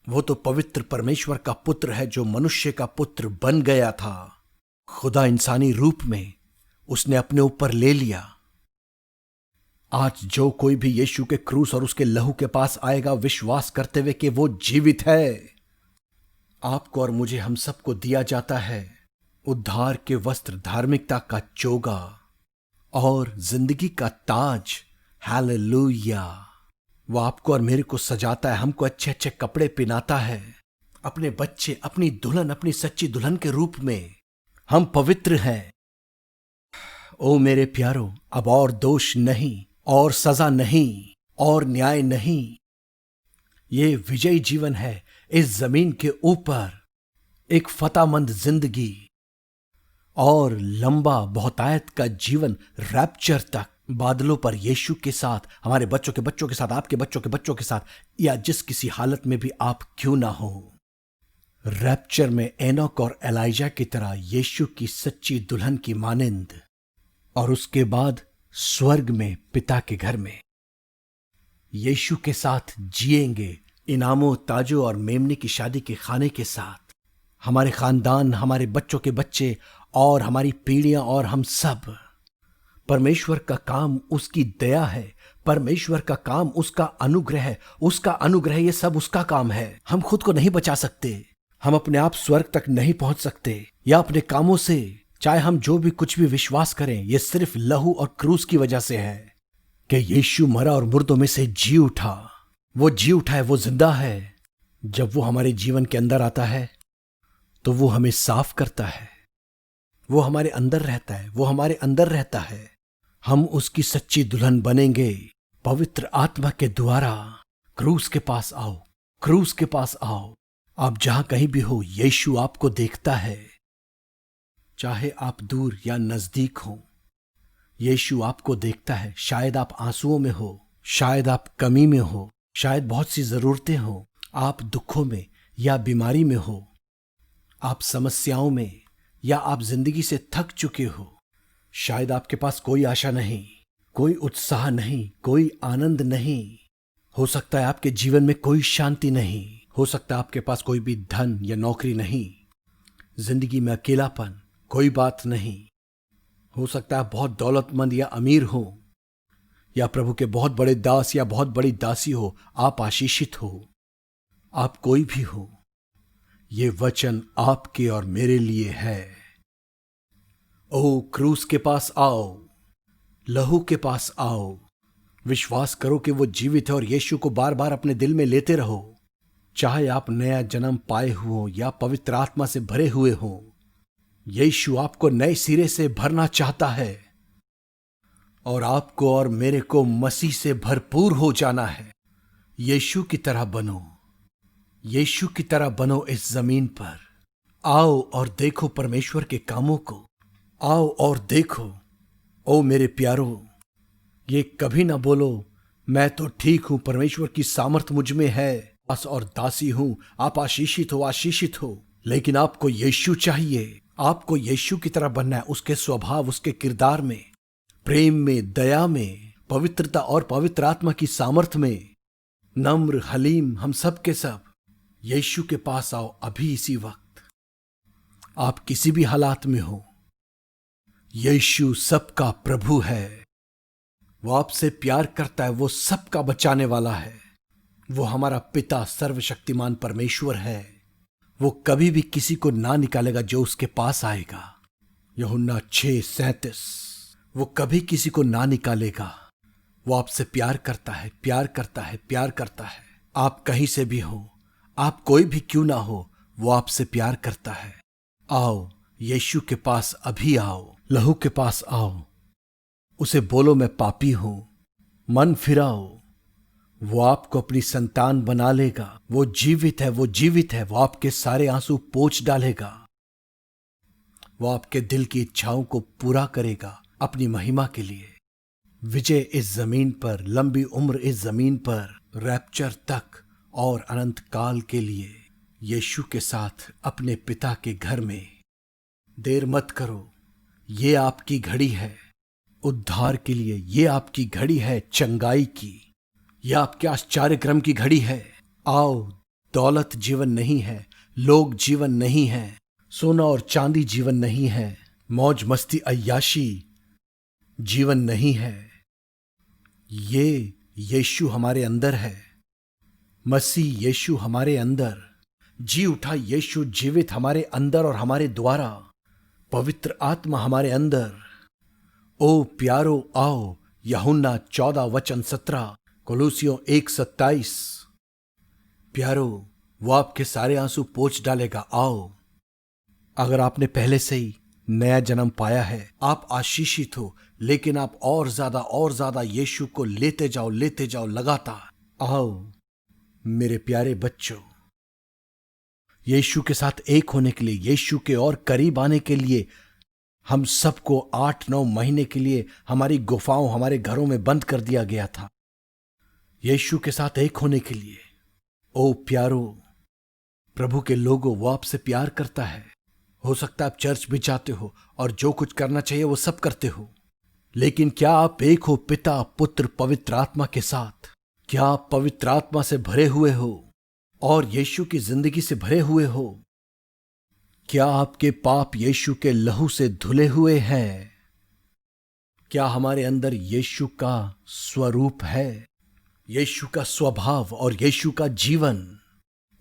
वो तो पवित्र परमेश्वर का पुत्र है जो मनुष्य का पुत्र बन गया था। खुदा इंसानी रूप में उसने अपने ऊपर ले लिया। आज जो कोई भी यीशु के क्रूस और उसके लहू के पास आएगा विश्वास करते हुए कि वो जीवित है, आपको और मुझे, हम सबको दिया जाता है उद्धार के वस्त्र, धार्मिकता का चोगा और जिंदगी का ताज। हालेलुया। वो आपको और मेरे को सजाता है, हमको अच्छे अच्छे कपड़े पहनाता है, अपने बच्चे, अपनी दुल्हन, अपनी सच्ची दुल्हन के रूप में। हम पवित्र हैं। ओ मेरे प्यारो, अब और दोष नहीं, और सजा नहीं, और न्याय नहीं। ये विजयी जीवन है इस जमीन के ऊपर, एक फतामंद जिंदगी और लंबा बहुतायत का जीवन, रैप्चर तक, बादलों पर यीशु के साथ, हमारे बच्चों के बच्चों के साथ, आपके बच्चों के बच्चों के साथ, या जिस किसी हालत में भी आप क्यों ना हो। रैप्चर में एनोक और एलाइजा की तरह यीशु की सच्ची दुल्हन की मानिंद, और उसके बाद स्वर्ग में पिता के घर में यीशु के साथ जिएंगे, इनामों, ताजों और मेमने की शादी के खाने के साथ। हमारे खानदान, हमारे बच्चों के बच्चे और हमारी पीढ़ियां और हम सब। परमेश्वर का काम उसकी दया है, परमेश्वर का काम उसका अनुग्रह है, उसका अनुग्रह, ये सब उसका काम है। हम खुद को नहीं बचा सकते, हम अपने आप स्वर्ग तक नहीं पहुंच सकते या अपने कामों से, चाहे हम जो भी कुछ भी विश्वास करें, ये सिर्फ लहू और क्रूस की वजह से है कि यीशु मरा और मुर्दों में से जी उठा। वो जी उठा है, वो जिंदा है। जब वो हमारे जीवन के अंदर आता है तो वो हमें साफ करता है, वो हमारे अंदर रहता है, वो हमारे अंदर रहता है। हम उसकी सच्ची दुल्हन बनेंगे पवित्र आत्मा के द्वारा। क्रूस के पास आओ, क्रूस के पास आओ। आप जहां कहीं भी हो, यीशु आपको देखता है, चाहे आप दूर या नजदीक हो। यीशु आपको देखता है। शायद आप आंसुओं में हो, शायद आप कमी में हो, शायद बहुत सी जरूरतें हो, आप दुखों में या बीमारी में हो, आप समस्याओं में, या आप जिंदगी से थक चुके हो। शायद आपके पास कोई आशा नहीं, कोई उत्साह नहीं, कोई आनंद नहीं। हो सकता है आपके जीवन में कोई शांति नहीं। हो सकता है आपके पास कोई भी धन या नौकरी नहीं। जिंदगी में अकेलापन, कोई बात नहीं। हो सकता है आप बहुत दौलतमंद या अमीर हो, या प्रभु के बहुत बड़े दास या बहुत बड़ी दासी हो। आप आशीषित हो। आप कोई भी हो, ये वचन आपके और मेरे लिए है। ओ क्रूस के पास आओ, लहू के पास आओ। विश्वास करो कि वो जीवित है और यीशु को बार बार अपने दिल में लेते रहो। चाहे आप नया जन्म पाए हो या पवित्र आत्मा से भरे हुए हो, यीशु आपको नए सिरे से भरना चाहता है और आपको और मेरे को मसीह से भरपूर हो जाना है। यीशु की तरह बनो, यीशु की तरह बनो इस जमीन पर। आओ और देखो परमेश्वर के कामों को। आओ और देखो। ओ मेरे प्यारो, ये कभी ना बोलो मैं तो ठीक हूं, परमेश्वर की सामर्थ मुझ में है, दास और दासी हूं। आप आशीषित हो, आशीषित हो। लेकिन आपको यीशु चाहिए। आपको यीशु की तरह बनना है, उसके स्वभाव, उसके किरदार में, प्रेम में, दया में, पवित्रता और पवित्र आत्मा की सामर्थ में। नम्र, हलीम, हम सब के सब यीशु के पास आओ अभी इसी वक्त। आप किसी भी हालात में हो, यीशु सबका प्रभु है। वो आपसे प्यार करता है। वो सबका बचाने वाला है। वो हमारा पिता सर्वशक्तिमान परमेश्वर है। वो कभी भी किसी को ना निकालेगा जो उसके पास आएगा। यूहन्ना 6:37। वो कभी किसी को ना निकालेगा। वो आपसे प्यार करता है, प्यार करता है, प्यार करता है। आप कहीं से भी हो, आप कोई भी क्यों ना हो, वो आपसे प्यार करता है। आओ, यीशु के पास अभी आओ, लहू के पास आओ। उसे बोलो मैं पापी हूं, मन फिराओ। वो आपको अपनी संतान बना लेगा। वो जीवित है, वो जीवित है। वो आपके सारे आंसू पोंछ डालेगा। वो आपके दिल की इच्छाओं को पूरा करेगा अपनी महिमा के लिए। विजय इस जमीन पर, लंबी उम्र इस जमीन पर, रैप्चर तक और अनंत काल के लिए यीशु के साथ अपने पिता के घर में। देर मत करो, ये आपकी घड़ी है उद्धार के लिए। ये आपकी घड़ी है चंगाई की। यह आपके आश्चर्यक्रम की घड़ी है। आओ, दौलत जीवन नहीं है, लोग जीवन नहीं है, सोना और चांदी जीवन नहीं है, मौज मस्ती अय्याशी जीवन नहीं है। ये यीशु हमारे अंदर है। मसीह यीशु हमारे अंदर जी उठा। यीशु जीवित हमारे अंदर और हमारे द्वारा। पवित्र आत्मा हमारे अंदर। ओ प्यारो आओ। यूहन्ना 14:17, कोलोसियों 1:27। प्यारो, वो आपके सारे आंसू पोंछ डालेगा। आओ। अगर आपने पहले से ही नया जन्म पाया है, आप आशीषित हो, लेकिन आप और ज्यादा यीशु को लेते जाओ, लेते जाओ लगातार। आओ मेरे प्यारे बच्चों, यीशु के साथ एक होने के लिए, यीशु के और करीब आने के लिए हम सबको 8-9 महीने के लिए हमारी गुफाओं, हमारे घरों में बंद कर दिया गया था, यीशु के साथ एक होने के लिए। ओ प्यारो, प्रभु के लोगों, वो आपसे प्यार करता है। हो सकता है आप चर्च भी जाते हो और जो कुछ करना चाहिए वो सब करते हो, लेकिन क्या आप एक हो पिता, पुत्र, पवित्र आत्मा के साथ? क्या आप पवित्र आत्मा से भरे हुए हो और यीशु की जिंदगी से भरे हुए हो? क्या आपके पाप यीशु के लहू से धुले हुए हैं? क्या हमारे अंदर यीशु का स्वरूप है, यीशु का स्वभाव और यीशु का जीवन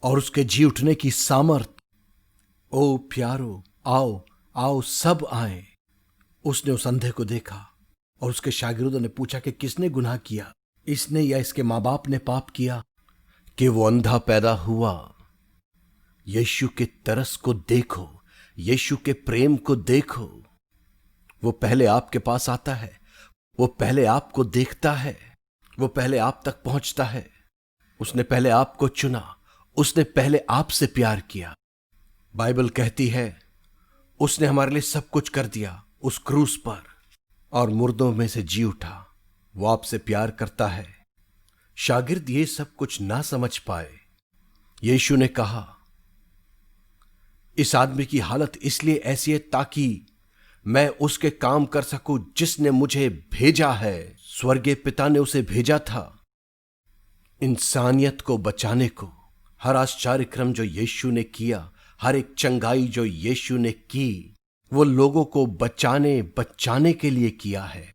और उसके जी उठने की सामर्थ? ओ प्यारो, आओ आओ, सब आए। उसने उस अंधे को देखा और उसके शागिर्दों ने पूछा कि किसने गुनाह किया, इसने या इसके मां बाप ने पाप किया कि वो अंधा पैदा हुआ? यीशु के तरस को देखो, यीशु के प्रेम को देखो। वो पहले आपके पास आता है, वो पहले आपको देखता है, वो पहले आप तक पहुंचता है। उसने पहले आपको चुना, उसने पहले आपसे प्यार किया। बाइबल कहती है उसने हमारे लिए सब कुछ कर दिया उस क्रूस पर और मुर्दों में से जी उठा। वो आपसे प्यार करता है। शागिर्द ये सब कुछ ना समझ पाए। यीशु ने कहा इस आदमी की हालत इसलिए ऐसी है ताकि मैं उसके काम कर सकूं जिसने मुझे भेजा है। स्वर्गीय पिता ने उसे भेजा था इंसानियत को बचाने को। हर आश्चर्य क्रम जो यीशु ने किया, हर एक चंगाई जो यीशु ने की, वो लोगों को बचाने के लिए किया है।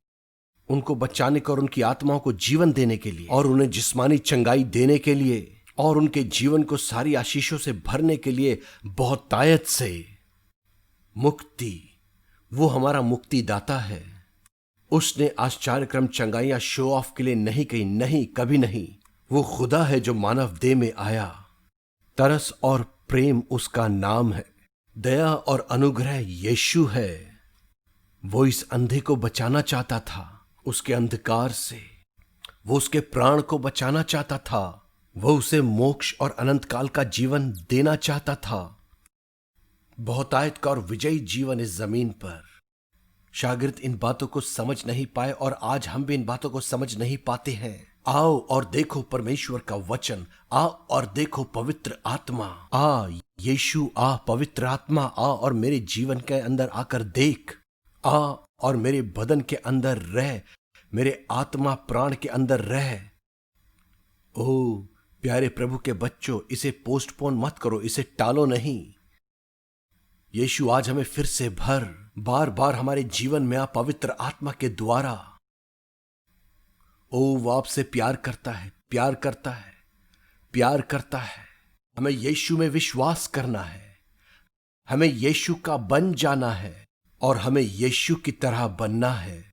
उनको बचाने का और उनकी आत्माओं को जीवन देने के लिए, और उन्हें जिस्मानी चंगाई देने के लिए, और उनके जीवन को सारी आशीषों से भरने के लिए बहुतायत से मुक्ति। वो हमारा मुक्तिदाता है। उसने आश्चर्यक्रम चंगाइयां शो ऑफ के लिए नहीं कही, नहीं, कभी नहीं। वो खुदा है जो मानव देह में आया। तरस और प्रेम उसका नाम है। दया और अनुग्रह यीशु है। वो इस अंधे को बचाना चाहता था उसके अंधकार से। वो उसके प्राण को बचाना चाहता था। वो उसे मोक्ष और अनंत काल का जीवन देना चाहता था। बहुतायत का और विजयी जीवन इस जमीन पर। शागिर्द इन बातों को समझ नहीं पाए, और आज हम भी इन बातों को समझ नहीं पाते हैं। आओ और देखो परमेश्वर का वचन। आ और देखो पवित्र आत्मा। आ यीशु, आ पवित्र आत्मा, आ और मेरे जीवन के अंदर आकर देख। आ और मेरे बदन के अंदर रह, मेरे आत्मा प्राण के अंदर रह। ओ प्यारे प्रभु के बच्चों, इसे पोस्टपोन मत करो, इसे टालो नहीं। यीशु आज हमें फिर से भर, बार बार हमारे जीवन में आ पवित्र आत्मा के द्वारा। ओ वो आपसे प्यार करता है, प्यार करता है, प्यार करता है। हमें यीशु में विश्वास करना है। हमें यीशु का बन जाना है, और हमें यीशु की तरह बनना है।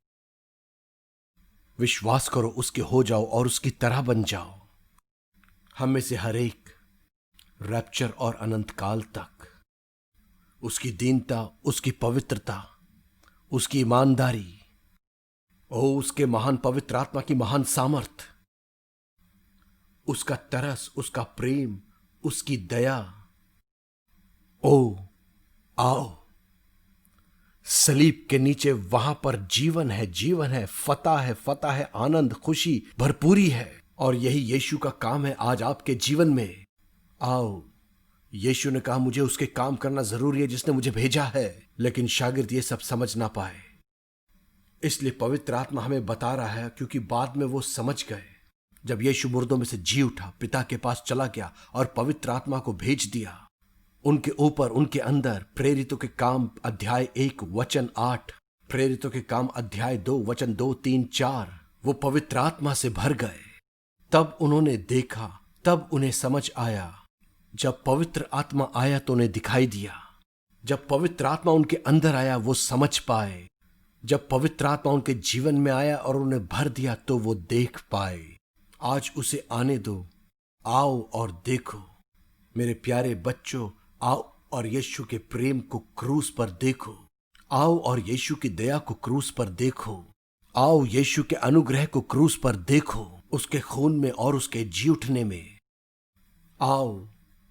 विश्वास करो, उसके हो जाओ और उसकी तरह बन जाओ। हम में से हर एक रैप्चर और अनंत काल तक उसकी दीनता, उसकी पवित्रता, उसकी ईमानदारी, ओ उसके महान पवित्र आत्मा की महान सामर्थ, उसका तरस, उसका प्रेम, उसकी दया। ओ आओ, सलीब के नीचे वहां पर जीवन है, जीवन है, फतह है, आनंद, खुशी, भरपूरी है। और यही यीशु का काम है आज आपके जीवन में। आओ, यीशु ने कहा मुझे उसके काम करना जरूरी है जिसने मुझे भेजा है। लेकिन शागिर्द ये सब समझ ना पाए, इसलिए पवित्र आत्मा हमें बता रहा है, क्योंकि बाद में वो समझ गए। जब यीशु मुर्दों में से जी उठा, पिता के पास चला गया और पवित्र आत्मा को भेज दिया उनके ऊपर, उनके अंदर। प्रेरितों के काम अध्याय 1 वचन 8, प्रेरितों के काम अध्याय 2 वचन 2, 3, 4। वो पवित्र आत्मा से भर गए। तब उन्होंने देखा, तब उन्हें समझ आया। जब पवित्र आत्मा आया तो उन्हें दिखाई दिया। जब पवित्र आत्मा उनके अंदर आया वो समझ पाए। जब पवित्र आत्मा उनके जीवन में आया और उन्हें भर दिया तो वो देख पाए। आज उसे आने दो। आओ और देखो मेरे प्यारे बच्चों, आओ और यीशु के प्रेम को क्रूस पर देखो। आओ और यीशु की दया को क्रूस पर देखो। आओ यीशु के अनुग्रह को क्रूस पर देखो, उसके खून में और उसके जी उठने में। आओ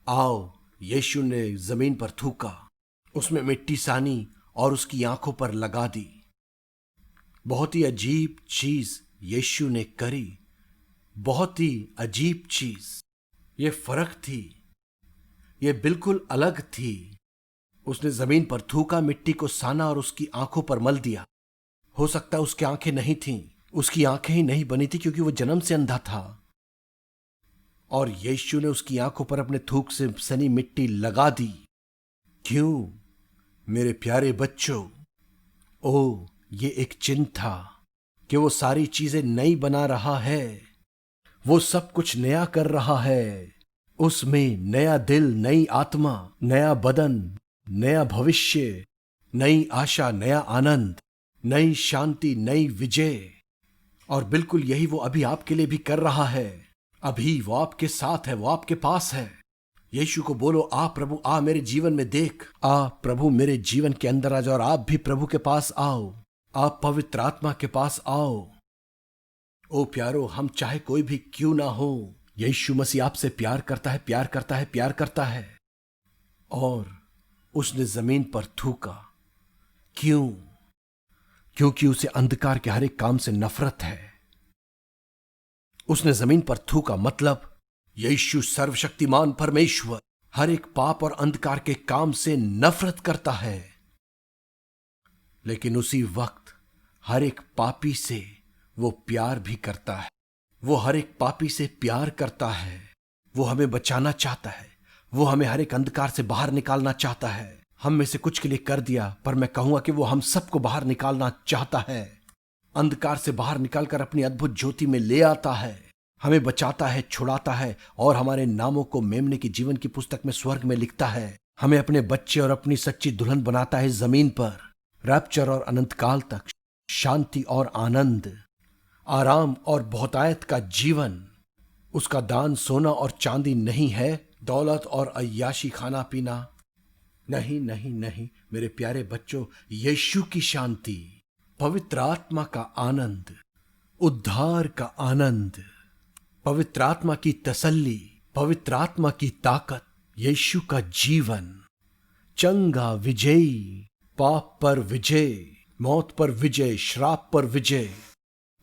आओ, यीशु ने जमीन पर थूका, उसमें मिट्टी सानी और उसकी आंखों पर लगा दी। बहुत ही अजीब चीज यीशु ने करी, बहुत ही अजीब चीज। ये फर्क थी, ये बिल्कुल अलग थी। उसने जमीन पर थूका, मिट्टी को साना और उसकी आंखों पर मल दिया। हो सकता है उसकी आंखें नहीं थीं, उसकी आंखें ही नहीं बनी थी क्योंकि वो जन्म से अंधा था। और यीशु ने उसकी आंखों पर अपने थूक से सनी मिट्टी लगा दी। क्यों मेरे प्यारे बच्चों? ओ, ये एक चिन्ह था कि वो सारी चीजें नई बना रहा है। वो सब कुछ नया कर रहा है। उसमें नया दिल, नई आत्मा, नया बदन, नया भविष्य, नई आशा, नया आनंद, नई शांति, नई विजय। और बिल्कुल यही वो अभी आपके लिए भी कर रहा है। अभी वो आपके साथ है, वो आपके पास है। यीशु को बोलो, आ प्रभु, आ मेरे जीवन में देख। आ प्रभु, मेरे जीवन के अंदर आ जाओ। और आप भी प्रभु के पास आओ, आप पवित्र आत्मा के पास आओ। ओ प्यारो, हम चाहे कोई भी क्यों ना हो, यीशु मसीह आपसे प्यार करता है, प्यार करता है, प्यार करता है। और उसने जमीन पर थूका। क्यों? क्योंकि उसे अंधकार के हर एक काम से नफरत है। उसने जमीन पर थूका मतलब यीशु सर्वशक्तिमान परमेश्वर हर एक पाप और अंधकार के काम से नफरत करता है। लेकिन उसी वक्त हर एक पापी से वो प्यार भी करता है। वो हर एक पापी से प्यार करता है। वो हमें बचाना चाहता है। वो हमें हर एक अंधकार से बाहर निकालना चाहता है। हम में से कुछ के लिए कर दिया, पर मैं कहूंगा कि वो हम सबको बाहर निकालना चाहता है। अंधकार से बाहर निकालकर अपनी अद्भुत ज्योति में ले आता है। हमें बचाता है, छुड़ाता है और हमारे नामों को मेमने की जीवन की पुस्तक में स्वर्ग में लिखता है। हमें अपने बच्चे और अपनी सच्ची दुल्हन बनाता है जमीन पर। रैप्चर और अनंत काल तक शांति और आनंद, आराम और बहुतायत का जीवन। उसका दान सोना और चांदी नहीं है, दौलत और अय्याशी खाना पीना नहीं। नहीं नहीं मेरे प्यारे बच्चों, यीशु की शांति, पवित्र आत्मा का आनंद, उद्धार का आनंद, पवित्र आत्मा की तसल्ली, पवित्र आत्मा की ताकत, यीशु का जीवन, चंगा विजयी, पाप पर विजय, मौत पर विजय, श्राप पर विजय,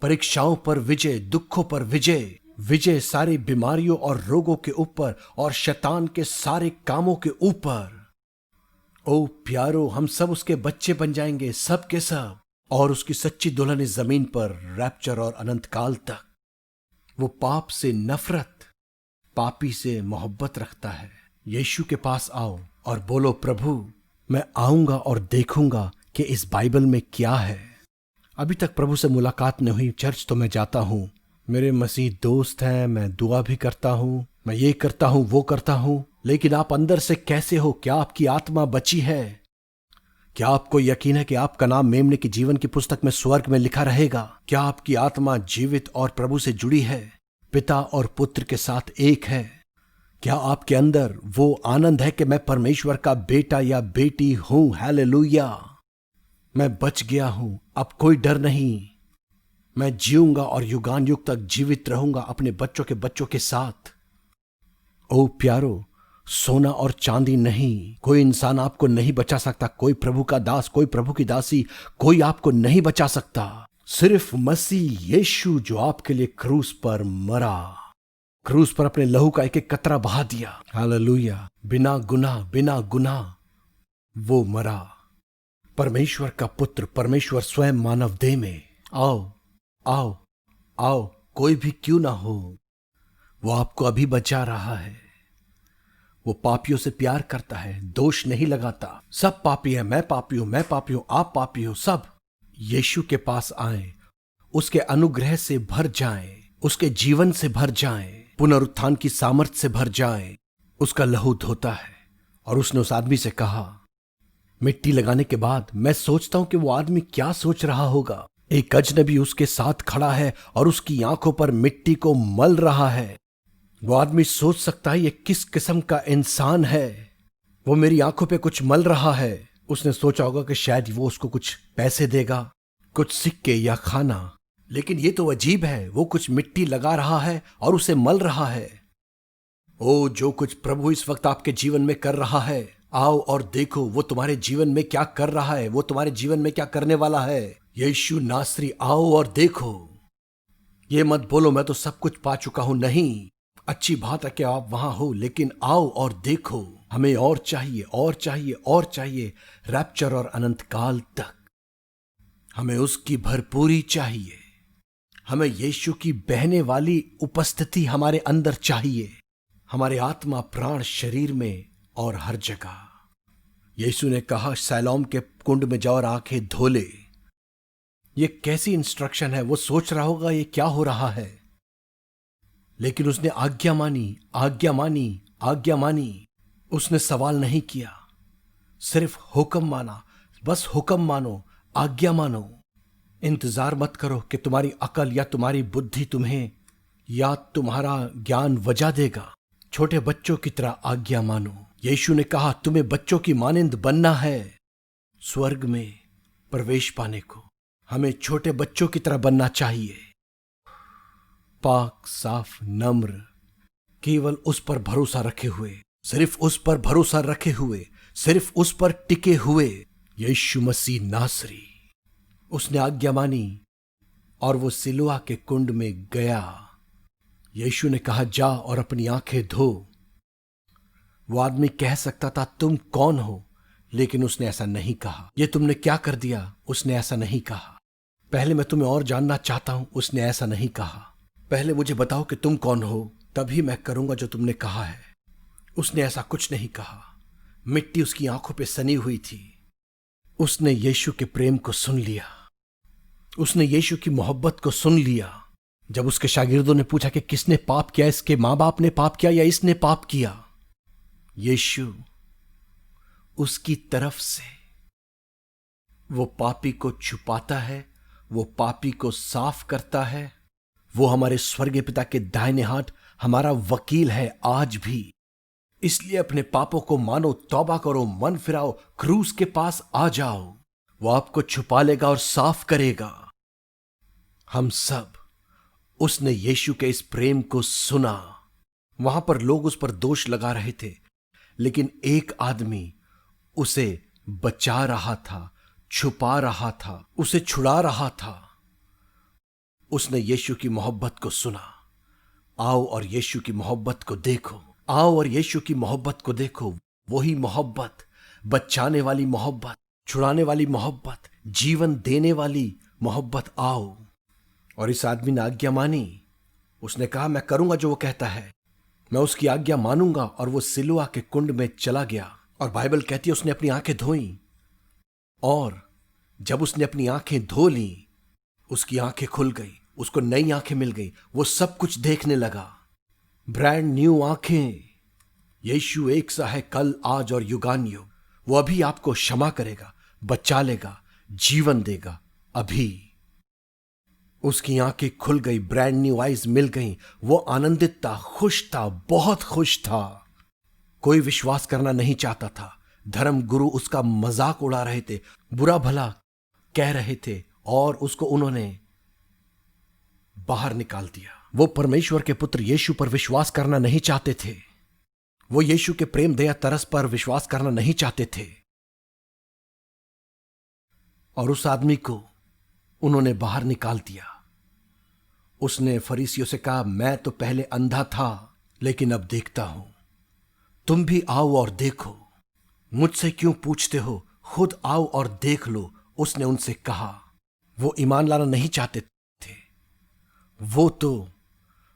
परीक्षाओं पर विजय, दुखों पर विजय, विजय सारी बीमारियों और रोगों के ऊपर और शैतान के सारे कामों के ऊपर। ओ प्यारो, हम सब उसके बच्चे बन जाएंगे, सब के सब, और उसकी सच्ची दुल्हन इस जमीन पर रैप्चर और अनंत काल तक। वो पाप से नफरत, पापी से मोहब्बत रखता है। यीशु के पास आओ और बोलो, प्रभु मैं आऊंगा और देखूंगा कि इस बाइबल में क्या है। अभी तक प्रभु से मुलाकात नहीं हुई, चर्च तो मैं जाता हूं, मेरे मसीह दोस्त हैं, मैं दुआ भी करता हूं, मैं ये करता हूं, वो करता हूं, लेकिन आप अंदर से कैसे हो? क्या आपकी आत्मा बची है? क्या आपको यकीन है कि आपका नाम मेमने की जीवन की पुस्तक में स्वर्ग में लिखा रहेगा? क्या आपकी आत्मा जीवित और प्रभु से जुड़ी है, पिता और पुत्र के साथ एक है? क्या आपके अंदर वो आनंद है कि मैं परमेश्वर का बेटा या बेटी हूं? हालेलुया! मैं बच गया हूं, अब कोई डर नहीं। मैं जीऊंगा और युगान युग तक जीवित रहूंगा अपने बच्चों के बच्चों के साथ। ओ प्यारो, सोना और चांदी नहीं, कोई इंसान आपको नहीं बचा सकता। कोई प्रभु का दास, कोई प्रभु की दासी, कोई आपको नहीं बचा सकता। सिर्फ मसीह यीशु जो आपके लिए क्रूस पर मरा, क्रूस पर अपने लहू का एक एक कतरा बहा दिया। हालेलुया! बिना गुनाह वो मरा। परमेश्वर का पुत्र, परमेश्वर स्वयं मानव देह में। आओ आओ आओ, कोई भी क्यों ना हो, वो आपको अभी बचा रहा है। वो पापियों से प्यार करता है, दोष नहीं लगाता। सब पापी है, मैं पापी हूं, आप पापी हो, सब यीशु के पास आए, उसके अनुग्रह से भर जाएं, उसके जीवन से भर जाएं, पुनरुत्थान की सामर्थ से भर जाएं। उसका लहू धोता है। और उसने उस आदमी से कहा, मिट्टी लगाने के बाद मैं सोचता हूं कि वो आदमी क्या सोच रहा होगा। एक अजनबी उसके साथ खड़ा है और उसकी आंखों पर मिट्टी को मल रहा है। वो आदमी सोच सकता है ये किस किस्म का इंसान है, वो मेरी आंखों पे कुछ मल रहा है। उसने सोचा होगा कि शायद वो उसको कुछ पैसे देगा, कुछ सिक्के या खाना। लेकिन ये तो अजीब है, वो कुछ मिट्टी लगा रहा है और उसे मल रहा है। ओ, जो कुछ प्रभु इस वक्त आपके जीवन में कर रहा है, आओ और देखो वो तुम्हारे जीवन में क्या कर रहा है, वो तुम्हारे जीवन में क्या करने वाला है। यीशु नासरी, आओ और देखो। ये मत बोलो मैं तो सब कुछ पा चुका हूं, नहीं। अच्छी बात है कि आप वहां हो, लेकिन आओ और देखो। हमें और चाहिए, और चाहिए, और चाहिए, रैप्चर और अनंत काल तक। हमें उसकी भरपूरी चाहिए। हमें यीशु की बहने वाली उपस्थिति हमारे अंदर चाहिए, हमारे आत्मा, प्राण, शरीर में और हर जगह। यीशु ने कहा, सैलोम के कुंड में जाओ और आंखें धो ले। ये कैसी इंस्ट्रक्शन है? वो सोच रहा होगा ये क्या हो रहा है, लेकिन उसने आज्ञा मानी, आज्ञा मानी, आज्ञा मानी। उसने सवाल नहीं किया, सिर्फ हुक्म माना। बस हुक्म मानो, आज्ञा मानो। इंतजार मत करो कि तुम्हारी अकल या तुम्हारी बुद्धि तुम्हें या तुम्हारा ज्ञान वजा देगा। छोटे बच्चों की तरह आज्ञा मानो। यीशु ने कहा, तुम्हें बच्चों की मानिंद बनना है स्वर्ग में प्रवेश पाने को। हमें छोटे बच्चों की तरह बनना चाहिए, पाक, साफ, नम्र, केवल उस पर भरोसा रखे हुए, सिर्फ उस पर भरोसा रखे हुए, सिर्फ उस पर टिके हुए। यीशु मसीह नासरी, उसने आज्ञा मानी और वो सिलुआ के कुंड में गया। यीशु ने कहा, जा और अपनी आंखें धो। वो आदमी कह सकता था, तुम कौन हो? लेकिन उसने ऐसा नहीं कहा। ये तुमने क्या कर दिया, उसने ऐसा नहीं कहा। पहले मैं तुम्हें और जानना चाहता हूं, उसने ऐसा नहीं कहा। पहले मुझे बताओ कि तुम कौन हो, तभी मैं करूंगा जो तुमने कहा है। उसने ऐसा कुछ नहीं कहा। मिट्टी उसकी आंखों पे सनी हुई थी। उसने यीशु के प्रेम को सुन लिया। उसने यीशु की मोहब्बत को सुन लिया। जब उसके शागिर्दों ने पूछा कि किसने पाप किया, इसके मां बाप ने पाप किया या इसने पाप किया, यीशु उसकी तरफ से वो पापी को छुपाता है, वो पापी को साफ करता है। वो हमारे स्वर्गीय पिता के दाहिने हाथ हमारा वकील है आज भी। इसलिए अपने पापों को मानो, तौबा करो, मन फिराओ, क्रूस के पास आ जाओ। वो आपको छुपा लेगा और साफ करेगा। हम सब उसने यीशु के इस प्रेम को सुना। वहां पर लोग उस पर दोष लगा रहे थे, लेकिन एक आदमी उसे बचा रहा था, छुपा रहा था, उसे छुड़ा रहा था। उसने यीशु की मोहब्बत को सुना। आओ और यीशु की मोहब्बत को देखो। आओ और यीशु की मोहब्बत को देखो। वही मोहब्बत, बचाने वाली मोहब्बत, छुड़ाने वाली मोहब्बत, जीवन देने वाली मोहब्बत। आओ। और इस आदमी ने आज्ञा मानी। उसने कहा, मैं करूंगा जो वो कहता है, मैं उसकी आज्ञा मानूंगा। और वो सिलुआ के कुंड में चला गया। और बाइबल कहती है उसने अपनी आंखें धोई। और जब उसने अपनी आंखें धो ली, उसकी आंखें खुल गई, उसको नई आंखें मिल गई। वो सब कुछ देखने लगा, ब्रांड न्यू आंखें। यीशु एक सा है कल, आज और युगान युग। वो अभी आपको क्षमा करेगा, बचा लेगा, जीवन देगा। अभी उसकी आंखें खुल गई, ब्रांड न्यू आइज मिल गई। वो आनंदित था, खुश था, बहुत खुश था। कोई विश्वास करना नहीं चाहता था। धर्म गुरु उसका मजाक उड़ा रहे थे, बुरा भला कह रहे थे, और उसको उन्होंने बाहर निकाल दिया। वो परमेश्वर के पुत्र यीशु पर विश्वास करना नहीं चाहते थे। वो यीशु के प्रेम दया तरस पर विश्वास करना नहीं चाहते थे। और उस आदमी को उन्होंने बाहर निकाल दिया। उसने फरीसियों से कहा, मैं तो पहले अंधा था, लेकिन अब देखता हूं। तुम भी आओ और देखो। मुझसे क्यों पूछते हो, खुद आओ और देख लो। उसने उनसे कहा। वो ईमान लाना नहीं चाहते थे। वो तो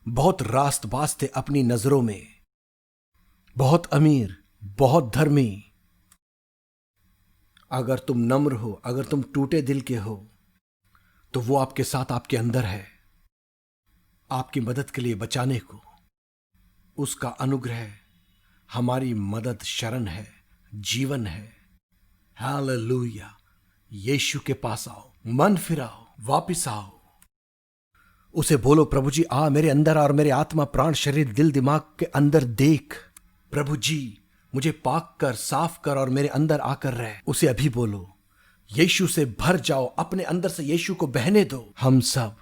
बहुत रास्तबाज थे अपनी नजरों में, बहुत अमीर, बहुत धर्मी। अगर तुम नम्र हो, अगर तुम टूटे दिल के हो, तो वो आपके साथ, आपके अंदर है, आपकी मदद के लिए बचाने को। उसका अनुग्रह हमारी मदद, शरण है, जीवन है। हालेलुया। यीशु के पास आओ, मन फिराओ, वापिस आओ। उसे बोलो, प्रभु जी आ मेरे अंदर और मेरे आत्मा, प्राण, शरीर, दिल, दिमाग के अंदर देख। प्रभु जी मुझे पाक कर, साफ कर और मेरे अंदर आकर रह। उसे अभी बोलो, यीशु से भर जाओ, अपने अंदर से यीशु को बहने दो। हम सब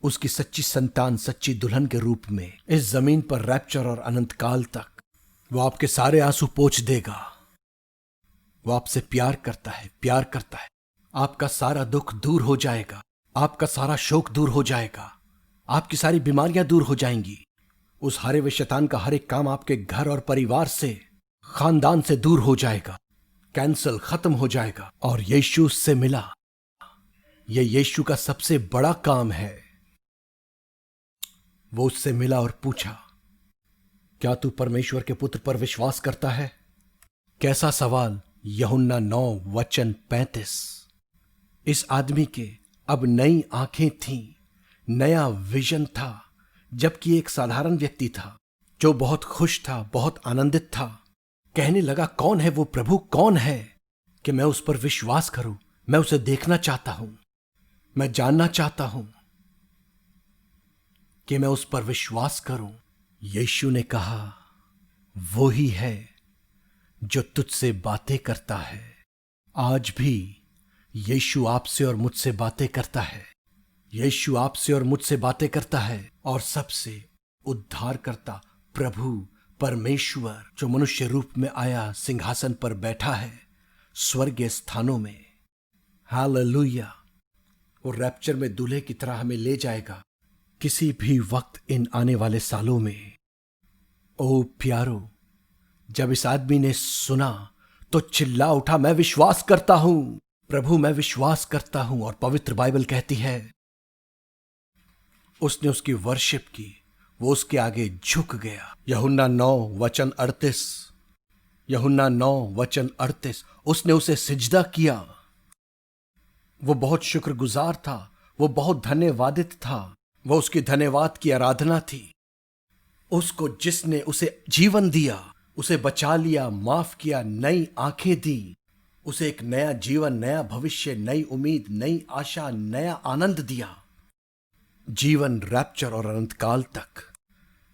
उसकी सच्ची संतान, सच्ची दुल्हन के रूप में इस जमीन पर रैप्चर और अनंत काल तक वो आपके सारे आंसू पोंछ देगा। वो आपसे प्यार करता है, प्यार करता है। आपका सारा दुख दूर हो जाएगा, आपका सारा शोक दूर हो जाएगा, आपकी सारी बीमारियां दूर हो जाएंगी। उस हारे हुए शैतान का हर एक काम आपके घर और परिवार से, खानदान से दूर हो जाएगा, कैंसल, खत्म हो जाएगा। और यीशु से मिला। यह यीशु का सबसे बड़ा काम है। वो उससे मिला और पूछा, क्या तू परमेश्वर के पुत्र पर विश्वास करता है? कैसा सवाल। यूहन्ना 9:35। इस आदमी के अब नई आंखें थीं, नया विजन था, जबकि एक साधारण व्यक्ति था जो बहुत खुश था, बहुत आनंदित था। कहने लगा, कौन है वो प्रभु, कौन है कि मैं उस पर विश्वास करूं? मैं उसे देखना चाहता हूं, मैं जानना चाहता हूं कि मैं उस पर विश्वास करूं। यीशु ने कहा, वो ही है जो तुझसे बातें करता है। आज भी यीशु आपसे और मुझसे बातें करता है। यीशु आपसे और मुझसे बातें करता है। और सबसे उद्धार करता प्रभु परमेश्वर जो मनुष्य रूप में आया, सिंहासन पर बैठा है स्वर्गीय स्थानों में। हालेलुया। वो रैप्चर में दूल्हे की तरह हमें ले जाएगा किसी भी वक्त इन आने वाले सालों में। ओ प्यारो, जब इस आदमी ने सुना तो चिल्ला उठा, मैं विश्वास करता हूं प्रभु, मैं विश्वास करता हूं। और पवित्र बाइबल कहती है उसने उसकी वर्शिप की, वो उसके आगे झुक गया। यूहन्ना 9:38, यूहन्ना 9:38, उसने उसे सिजदा किया। वो बहुत शुक्रगुजार था, वो बहुत धन्यवादित था, वो उसकी धन्यवाद की आराधना थी। उसको जिसने उसे जीवन दिया, उसे बचा लिया, माफ किया, नई आंखें दी, उसे एक नया जीवन, नया भविष्य, नई उम्मीद, नई आशा, नया आनंद दिया, जीवन, रैप्चर और अनंत काल तक।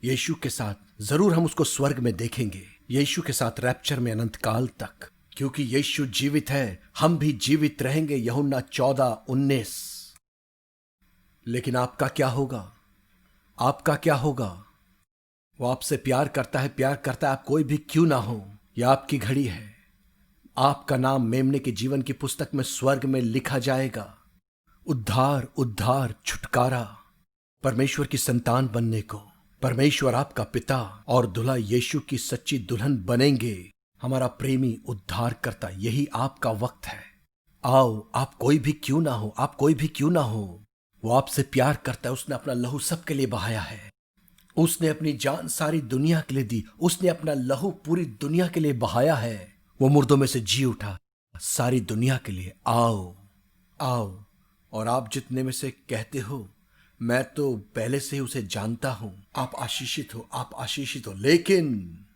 यीशु के साथ जरूर हम उसको स्वर्ग में देखेंगे, यीशु के साथ रैप्चर में अनंत काल तक, क्योंकि यीशु जीवित है, हम भी जीवित रहेंगे। यूहन्ना 14:19। लेकिन आपका क्या होगा? आपका क्या होगा? वो आपसे प्यार करता है, प्यार करता है, आप कोई भी क्यों ना हो। यह आपकी घड़ी है, आपका नाम मेमने के जीवन की पुस्तक में स्वर्ग में लिखा जाएगा। उद्धार, उद्धार, छुटकारा, परमेश्वर की संतान बनने को, परमेश्वर आपका पिता और दुल्हा यीशु की सच्ची दुल्हन बनेंगे, हमारा प्रेमी उद्धार करता। यही आपका वक्त है। आओ, आप कोई भी क्यों ना हो, आप कोई भी क्यों ना हो, वो आपसे प्यार करता है। उसने अपना लहू सबके लिए बहाया है, उसने अपनी जान सारी दुनिया के लिए दी, उसने अपना लहू पूरी दुनिया के लिए बहाया है। वो मुर्दों में से जी उठा सारी दुनिया के लिए। आओ, आओ। और आप जितने में से कहते हो मैं तो पहले से ही उसे जानता हूं, आप आशीषित हो, आप आशीषित हो, लेकिन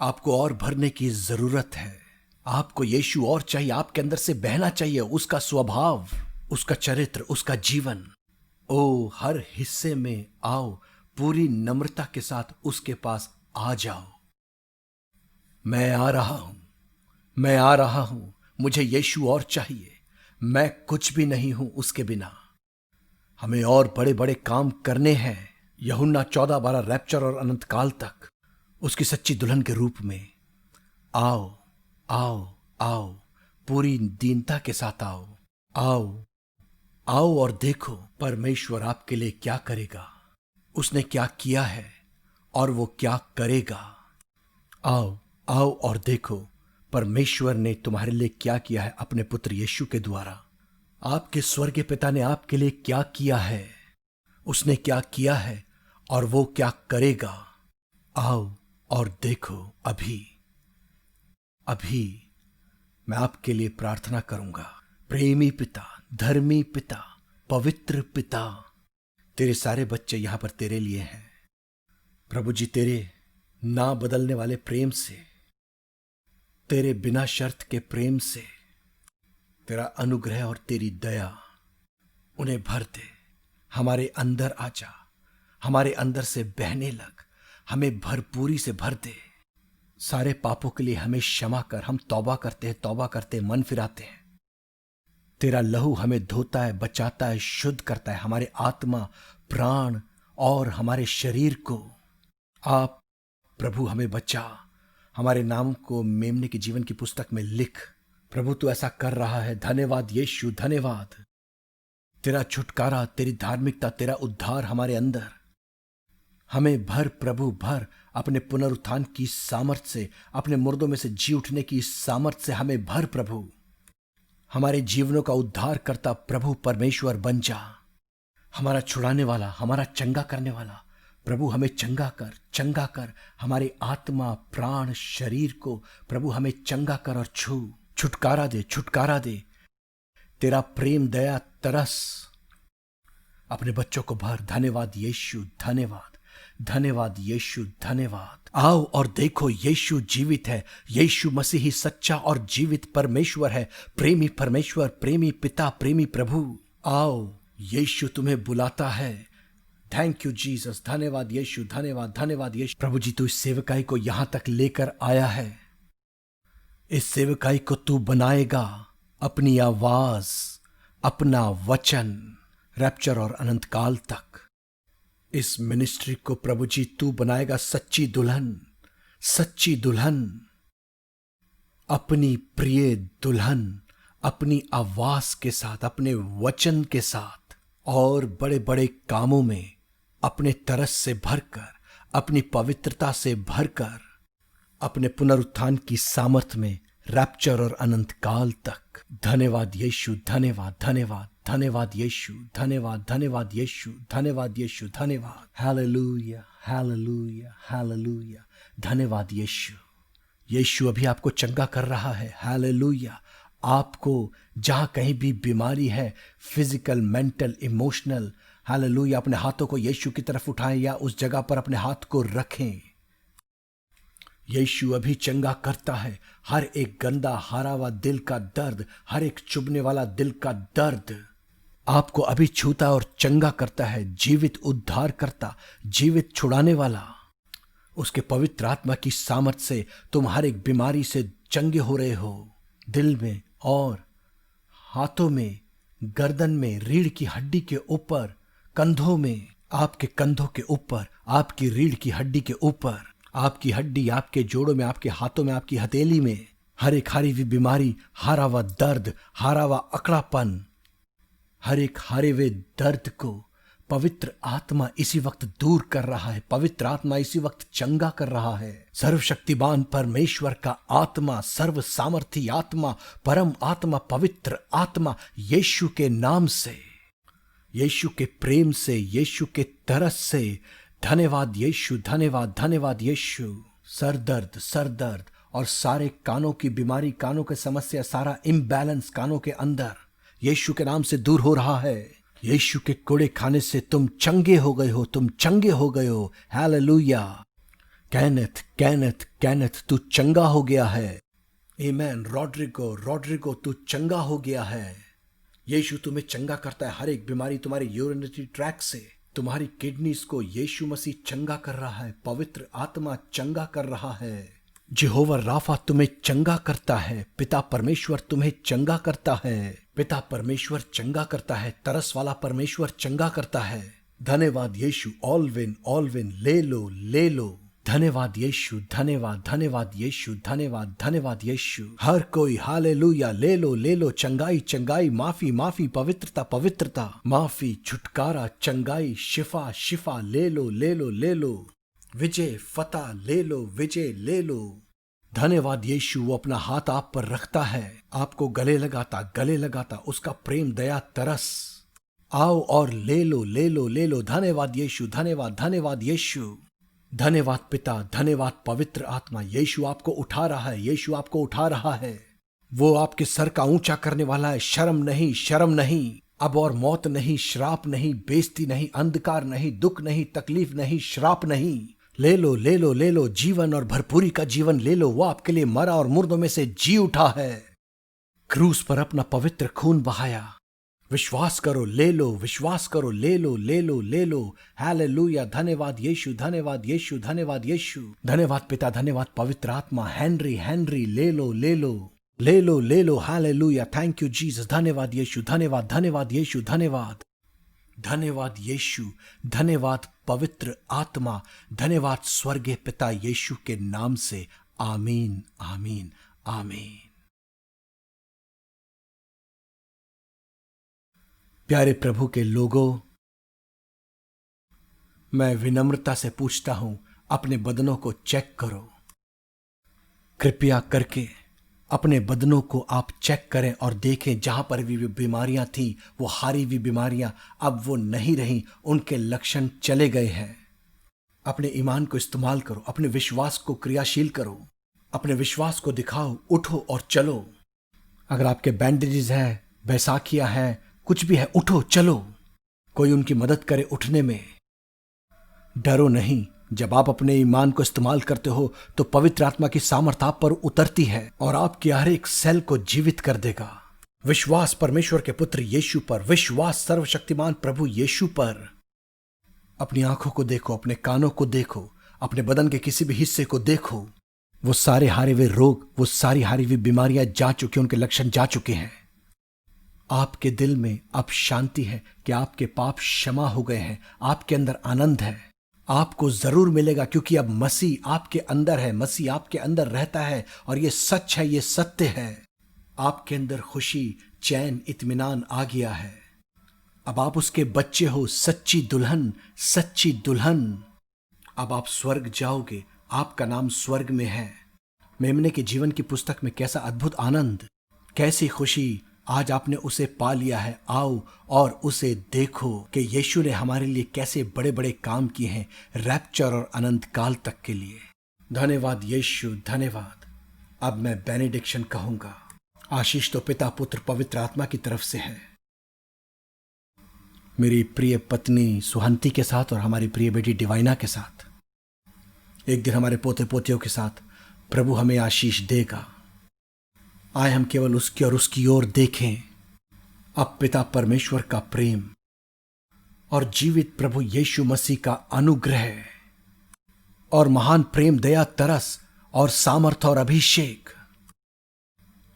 आपको और भरने की जरूरत है। आपको यीशु और चाहिए, आपके अंदर से बहना चाहिए उसका स्वभाव, उसका चरित्र, उसका जीवन। ओ, हर हिस्से में आओ, पूरी नम्रता के साथ उसके पास आ जाओ। मैं आ रहा हूं, मैं आ रहा हूं, मुझे यीशु और चाहिए, मैं कुछ भी नहीं हूं उसके बिना। हमें और बड़े बड़े काम करने हैं। यूहन्ना 14:12, रैप्चर और अनंत काल तक उसकी सच्ची दुल्हन के रूप में। आओ, आओ, आओ, पूरी दीनता के साथ आओ, आओ, आओ और देखो परमेश्वर आपके लिए क्या करेगा, उसने क्या किया है और वो क्या करेगा। आओ, आओ और देखो परमेश्वर ने तुम्हारे लिए क्या किया है अपने पुत्र यीशु के द्वारा। आपके स्वर्गीय पिता ने आपके लिए क्या किया है, उसने क्या किया है और वो क्या करेगा। आओ और देखो। अभी अभी मैं आपके लिए प्रार्थना करूंगा। प्रेमी पिता, धर्मी पिता, पवित्र पिता, तेरे सारे बच्चे यहां पर तेरे लिए हैं। प्रभु जी, तेरे ना बदलने वाले प्रेम से, तेरे बिना शर्त के प्रेम से, तेरा अनुग्रह और तेरी दया उन्हें भर दे। हमारे अंदर आ जा, हमारे अंदर से बहने लग, हमें भरपूरी से भर दे। सारे पापों के लिए हमें क्षमा कर। हम तौबा करते हैं, तौबा करते हैं, मन फिराते हैं। तेरा लहू हमें धोता है, बचाता है, शुद्ध करता है, हमारे आत्मा, प्राण और हमारे शरीर को। आप प्रभु हमें बचा, हमारे नाम को मेमने के जीवन की पुस्तक में लिख। प्रभु तू ऐसा कर रहा है। धन्यवाद यीशु, धन्यवाद। तेरा छुटकारा, तेरी धार्मिकता, तेरा उद्धार हमारे अंदर। हमें भर प्रभु, भर अपने पुनरुत्थान की सामर्थ्य से, अपने मुर्दों में से जी उठने की सामर्थ्य से हमें भर प्रभु। हमारे जीवनों का उद्धार करता प्रभु परमेश्वर बन जा, हमारा छुड़ाने वाला, हमारा चंगा करने वाला। प्रभु हमें चंगा कर, चंगा कर, हमारे आत्मा, प्राण, शरीर को प्रभु हमें चंगा कर और छुटकारा दे, छुटकारा दे। तेरा प्रेम, दया, तरस अपने बच्चों को भर। धन्यवाद यीशु, धन्यवाद, धन्यवाद यीशु, धन्यवाद। आओ और देखो यीशु जीवित है। यीशु मसीह ही सच्चा और जीवित परमेश्वर है, प्रेमी परमेश्वर, प्रेमी पिता, प्रेमी प्रभु। आओ, यीशु तुम्हें बुलाता है। थैंक यू जीसस, धन्यवाद यीशु, धन्यवाद, धन्यवाद यीशु। प्रभु जी, तू इस सेवकाई को यहां तक लेकर आया है। इस सेवकाई को तू बनाएगा अपनी आवाज, अपना वचन, रैप्चर और अनंत काल तक। इस मिनिस्ट्री को प्रभु जी तू बनाएगा सच्ची दुल्हन, सच्ची दुल्हन, अपनी प्रिय दुल्हन, अपनी आवाज के साथ, अपने वचन के साथ, और बड़े बड़े कामों में अपने तरस से भरकर, अपनी पवित्रता से भरकर, अपने पुनरुत्थान की सामर्थ में, रैप्चर और अनंत काल तक। धन्यवाद यीशु, धन्यवाद, धन्यवाद, धन्यवाद यीशु, धन्यवाद, धन्यवाद यीशु, धन्यवाद यीशु, धन्यवाद। Hallelujah, hallelujah, hallelujah. धन्यवाद यीशु। यीशु अभी आपको चंगा कर रहा है। हालेलुया। आपको जहां कहीं भी बीमारी है, फिजिकल, मेंटल, इमोशनल, हालेलुया, अपने हाथों को यीशु की तरफ उठाएं या उस जगह पर अपने हाथ को रखें। यीशु अभी चंगा करता है। हर एक गंदा हारा हुआ दिल का दर्द, हर एक चुभने वाला दिल का दर्द आपको अभी छूता और चंगा करता है। जीवित उद्धार करता, जीवित छुड़ाने वाला, उसके पवित्र आत्मा की सामर्थ से तुम हर एक बीमारी से चंगे हो रहे हो। दिल में और हाथों में, गर्दन में, रीढ़ की हड्डी के ऊपर, कंधों में, आपके कंधों के ऊपर, आपकी रीढ़ की हड्डी के ऊपर, आपकी हड्डी, आपके जोड़ों में, आपके हाथों में, आपकी हथेली में, हर एक हारी हुई बीमारी, हारा हुआ दर्द, हारा हुआ अकड़ापन, हर एक हारे हुए दर्द को पवित्र आत्मा इसी वक्त दूर कर रहा है। पवित्र आत्मा इसी वक्त चंगा कर रहा है। सर्वशक्तिमान परमेश्वर का आत्मा, सर्व सामर्थी आत्मा, परम आत्मा, पवित्र आत्मा, यीशु के नाम से, यीशु के प्रेम से, यीशु के तरस से, धन्यवाद यीशु, धन्यवाद, धन्यवाद यीशु। सर दर्द और सारे कानों की बीमारी, कानों की समस्या, सारा इम्बैलेंस कानों के अंदर यीशु के नाम से दूर हो रहा है। यीशु के कोड़े खाने से तुम चंगे हो गए हो, तुम चंगे हो गए हो। हालेलुया। कैनेथ, कैनेथ, कैनेथ, तू चंगा हो गया है। आमीन। रॉड्रिगो, रॉड्रिगो, तू चंगा हो गया है। यीशु तुम्हें चंगा करता है। हर एक बीमारी तुम्हारी यूरिनरी ट्रैक से, तुम्हारी किडनीज को यीशु मसीह चंगा कर रहा है। पवित्र आत्मा चंगा कर रहा है। यहोवा राफा तुम्हें चंगा करता है। पिता परमेश्वर तुम्हें चंगा करता है। पिता परमेश्वर चंगा करता है। तरस वाला परमेश्वर चंगा करता है। धन्यवाद यीशु। ऑलविन, ऑलविन, ले लो, ले लो। धन्यवाद यीशु, धन्यवाद, धन्यवाद यीशु, धन्यवाद, धन्यवाद यीशु। हर कोई हालेलुया, ले लो, ले लो। चंगाई, चंगाई, माफी, माफी, पवित्रता, पवित्रता, माफी, छुटकारा, चंगाई, शिफा, शिफा, ले लो, ले लो, ले लो। विजय, फतह, ले लो, विजय, ले लो। धन्यवाद यीशु। वो अपना हाथ आप पर रखता है, आपको गले लगाता, गले लगाता, उसका प्रेम, दया, तरस। आओ और ले लो, ले लो, ले लो। धन्यवाद यीशु, धन्यवाद, धन्यवाद यीशु। धन्यवाद पिता, धन्यवाद पवित्र आत्मा। यीशु आपको उठा रहा है, यीशु आपको उठा रहा है। वो आपके सर का ऊंचा करने वाला है। शर्म नहीं, शर्म नहीं। अब और मौत नहीं, श्राप नहीं, बेइज्जती नहीं, अंधकार नहीं, दुख नहीं, तकलीफ नहीं, श्राप नहीं। ले लो, ले लो, ले लो। जीवन और भरपूरी का जीवन ले लो। वो आपके लिए मरा और मुर्दों में से जी उठा है। क्रूस पर अपना पवित्र खून बहाया। विश्वास करो, ले लो, विश्वास करो, ले लो, ले लो, ले लो। हालेलुया। धन्यवाद यीशु, धन्यवाद यीशु, धन्यवाद यीशु। धन्यवाद पिता, धन्यवाद पवित्र आत्मा। हेनरी, हेनरी, ले लो, ले लो, ले लो, ले लो। हालेलुया। Thank you Jesus. धन्यवाद यीशु, धन्यवाद, धन्यवाद यीशु, धन्यवाद, धन्यवाद यीशु, धन्यवाद पवित्र आत्मा, धन्यवाद स्वर्गीय पिता यीशु के नाम से। आमीन, आमीन, आमीन। प्यारे प्रभु के लोगों, मैं विनम्रता से पूछता हूं, अपने बदनों को चेक करो। कृपया करके अपने बदनों को आप चेक करें और देखें, जहां पर भी बीमारियां थी, वो हारी हुई बीमारियां अब वो नहीं रही, उनके लक्षण चले गए हैं। अपने ईमान को इस्तेमाल करो, अपने विश्वास को क्रियाशील करो, अपने विश्वास को दिखाओ, उठो और चलो। अगर आपके बैंडेजेस है, बैसाखियां है, कुछ भी है, उठो, चलो। कोई उनकी मदद करे उठने में। डरो नहीं। जब आप अपने ईमान को इस्तेमाल करते हो तो पवित्र आत्मा की सामर्थ आप पर उतरती है और आपके हर एक सेल को जीवित कर देगा। विश्वास परमेश्वर के पुत्र यीशु पर, विश्वास सर्वशक्तिमान प्रभु यीशु पर। अपनी आंखों को देखो, अपने कानों को देखो, अपने बदन के किसी भी हिस्से को देखो। वो सारे हारे हुए रोग, वो सारी हारी हुई बीमारियां जा चुकी, उनके लक्षण जा चुके हैं। आपके दिल में अब शांति है कि आपके पाप क्षमा हो गए हैं। आपके अंदर आनंद है। आपको जरूर मिलेगा, क्योंकि अब मसीह आपके अंदर है, मसीह आपके अंदर रहता है और ये सच है, ये सत्य है। आपके अंदर खुशी, चैन, इत्मीनान आ गया है। अब आप उसके बच्चे हो, सच्ची दुल्हन, सच्ची दुल्हन। अब आप स्वर्ग जाओगे, आपका नाम स्वर्ग में है। मेमने के जीवन की पुस्तक में कैसा अद्भुत आनंद, कैसी खुशी, आज आपने उसे पा लिया है। आओ और उसे देखो कि यीशु ने हमारे लिए कैसे बड़े बड़े काम किए हैं, रैप्चर और अनंत काल तक के लिए। धन्यवाद यीशु, धन्यवाद। अब मैं बेनेडिक्शन कहूंगा। आशीष तो पिता, पुत्र, पवित्र आत्मा की तरफ से है। मेरी प्रिय पत्नी सुहंती के साथ और हमारी प्रिय बेटी डिवाइना के साथ, एक दिन हमारे पोते पोतियों के साथ प्रभु हमें आशीष देगा। आए हम केवल उसकी और उसकी ओर देखें। अब पिता परमेश्वर का प्रेम और जीवित प्रभु यीशु मसीह का अनुग्रह और महान प्रेम, दया, तरस और सामर्थ्य और अभिषेक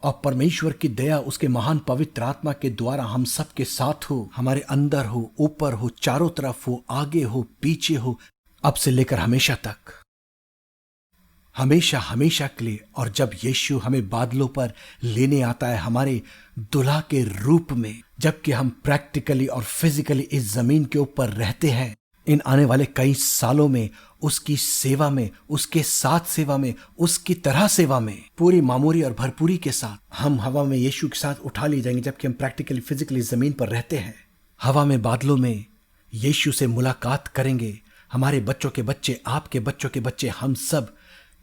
और परमेश्वर की दया उसके महान पवित्र आत्मा के द्वारा हम सब के साथ हो, हमारे अंदर हो, ऊपर हो, चारों तरफ हो, आगे हो, पीछे हो, अब से लेकर हमेशा तक, हमेशा हमेशा के लिए। और जब यीशु हमें बादलों पर लेने आता है हमारे दुल्हा के रूप में, जबकि हम प्रैक्टिकली और फिजिकली इस जमीन के ऊपर रहते हैं, इन आने वाले कई सालों में उसकी सेवा में, उसके साथ सेवा में, उसकी तरह सेवा में, पूरी मामूरी और भरपूरी के साथ हम हवा में यीशु के साथ उठा लिए जाएंगे। जबकि हम प्रैक्टिकली फिजिकली जमीन पर रहते हैं, हवा में, बादलों में यीशु से मुलाकात करेंगे। हमारे बच्चों के बच्चे, आपके बच्चों के बच्चे, हम सब,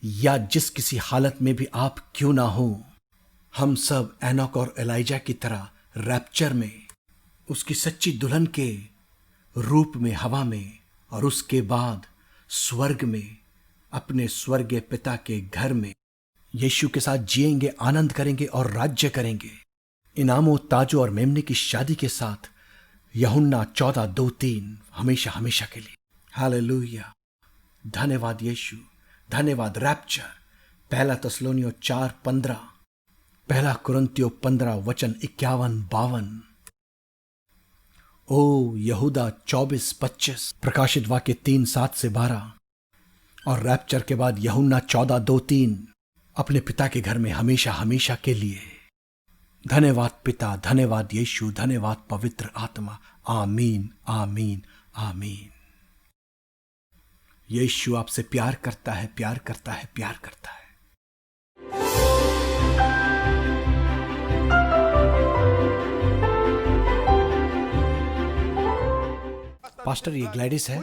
या जिस किसी हालत में भी आप क्यों ना हो, हम सब एनोक और एलाइजा की तरह रैप्चर में, उसकी सच्ची दुल्हन के रूप में हवा में, और उसके बाद स्वर्ग में अपने स्वर्गीय पिता के घर में यीशु के साथ जिएंगे, आनंद करेंगे और राज्य करेंगे, इनामों, ताजों और मेमने की शादी के साथ। यूहन्ना 14:2-3 हमेशा हमेशा के लिए। हालेलुया। धन्यवाद यीशु, धन्यवाद। रैप्चर 1 तस्सलोनियों 4:15, 1 कुरिन्थियों 15:51-52, ओ यहूदा 24:25, प्रकाशित वाक्य 3:7-12, और रैप्चर के बाद यूहन्ना 14:2-3 अपने पिता के घर में हमेशा हमेशा के लिए। धन्यवाद पिता, धन्यवाद यीशु, धन्यवाद पवित्र आत्मा। आमीन, आमीन, आमीन। यीशु आपसे प्यार करता है, प्यार करता है, प्यार करता है। पास्टर, ये ग्लैडिस है।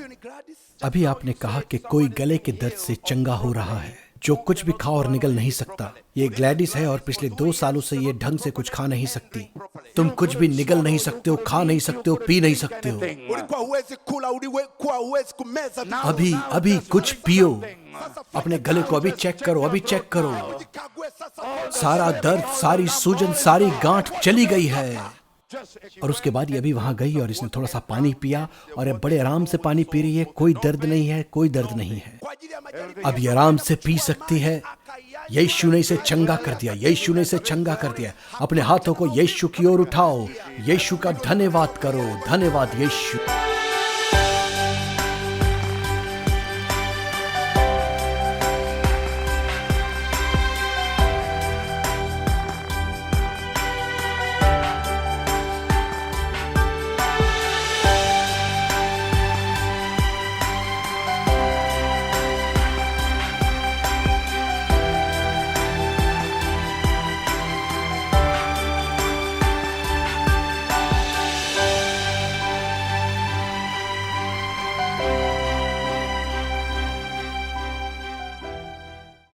अभी आपने कहा कि कोई गले के दर्द से चंगा हो रहा है, जो कुछ भी खा और निगल नहीं सकता। ये ग्लैडिस है और पिछले 2 सालों से ये ढंग से कुछ खा नहीं सकती। तुम कुछ भी निगल नहीं सकते हो, खा नहीं सकते हो, पी नहीं सकते हो। अभी अभी कुछ पियो। अपने गले को अभी चेक करो, अभी चेक करो। सारा दर्द, सारी सूजन, सारी गांठ चली गई है। और उसके बाद ये अभी वहां गई और इसने थोड़ा सा पानी पिया और ये बड़े आराम से पानी पी रही है। कोई दर्द नहीं है, कोई दर्द नहीं है। अब ये आराम से पी सकती है। यीशु ने इसे चंगा कर दिया, यीशु ने इसे चंगा कर दिया। अपने हाथों को यीशु की ओर उठाओ, यीशु का धन्यवाद करो। धन्यवाद यीशु।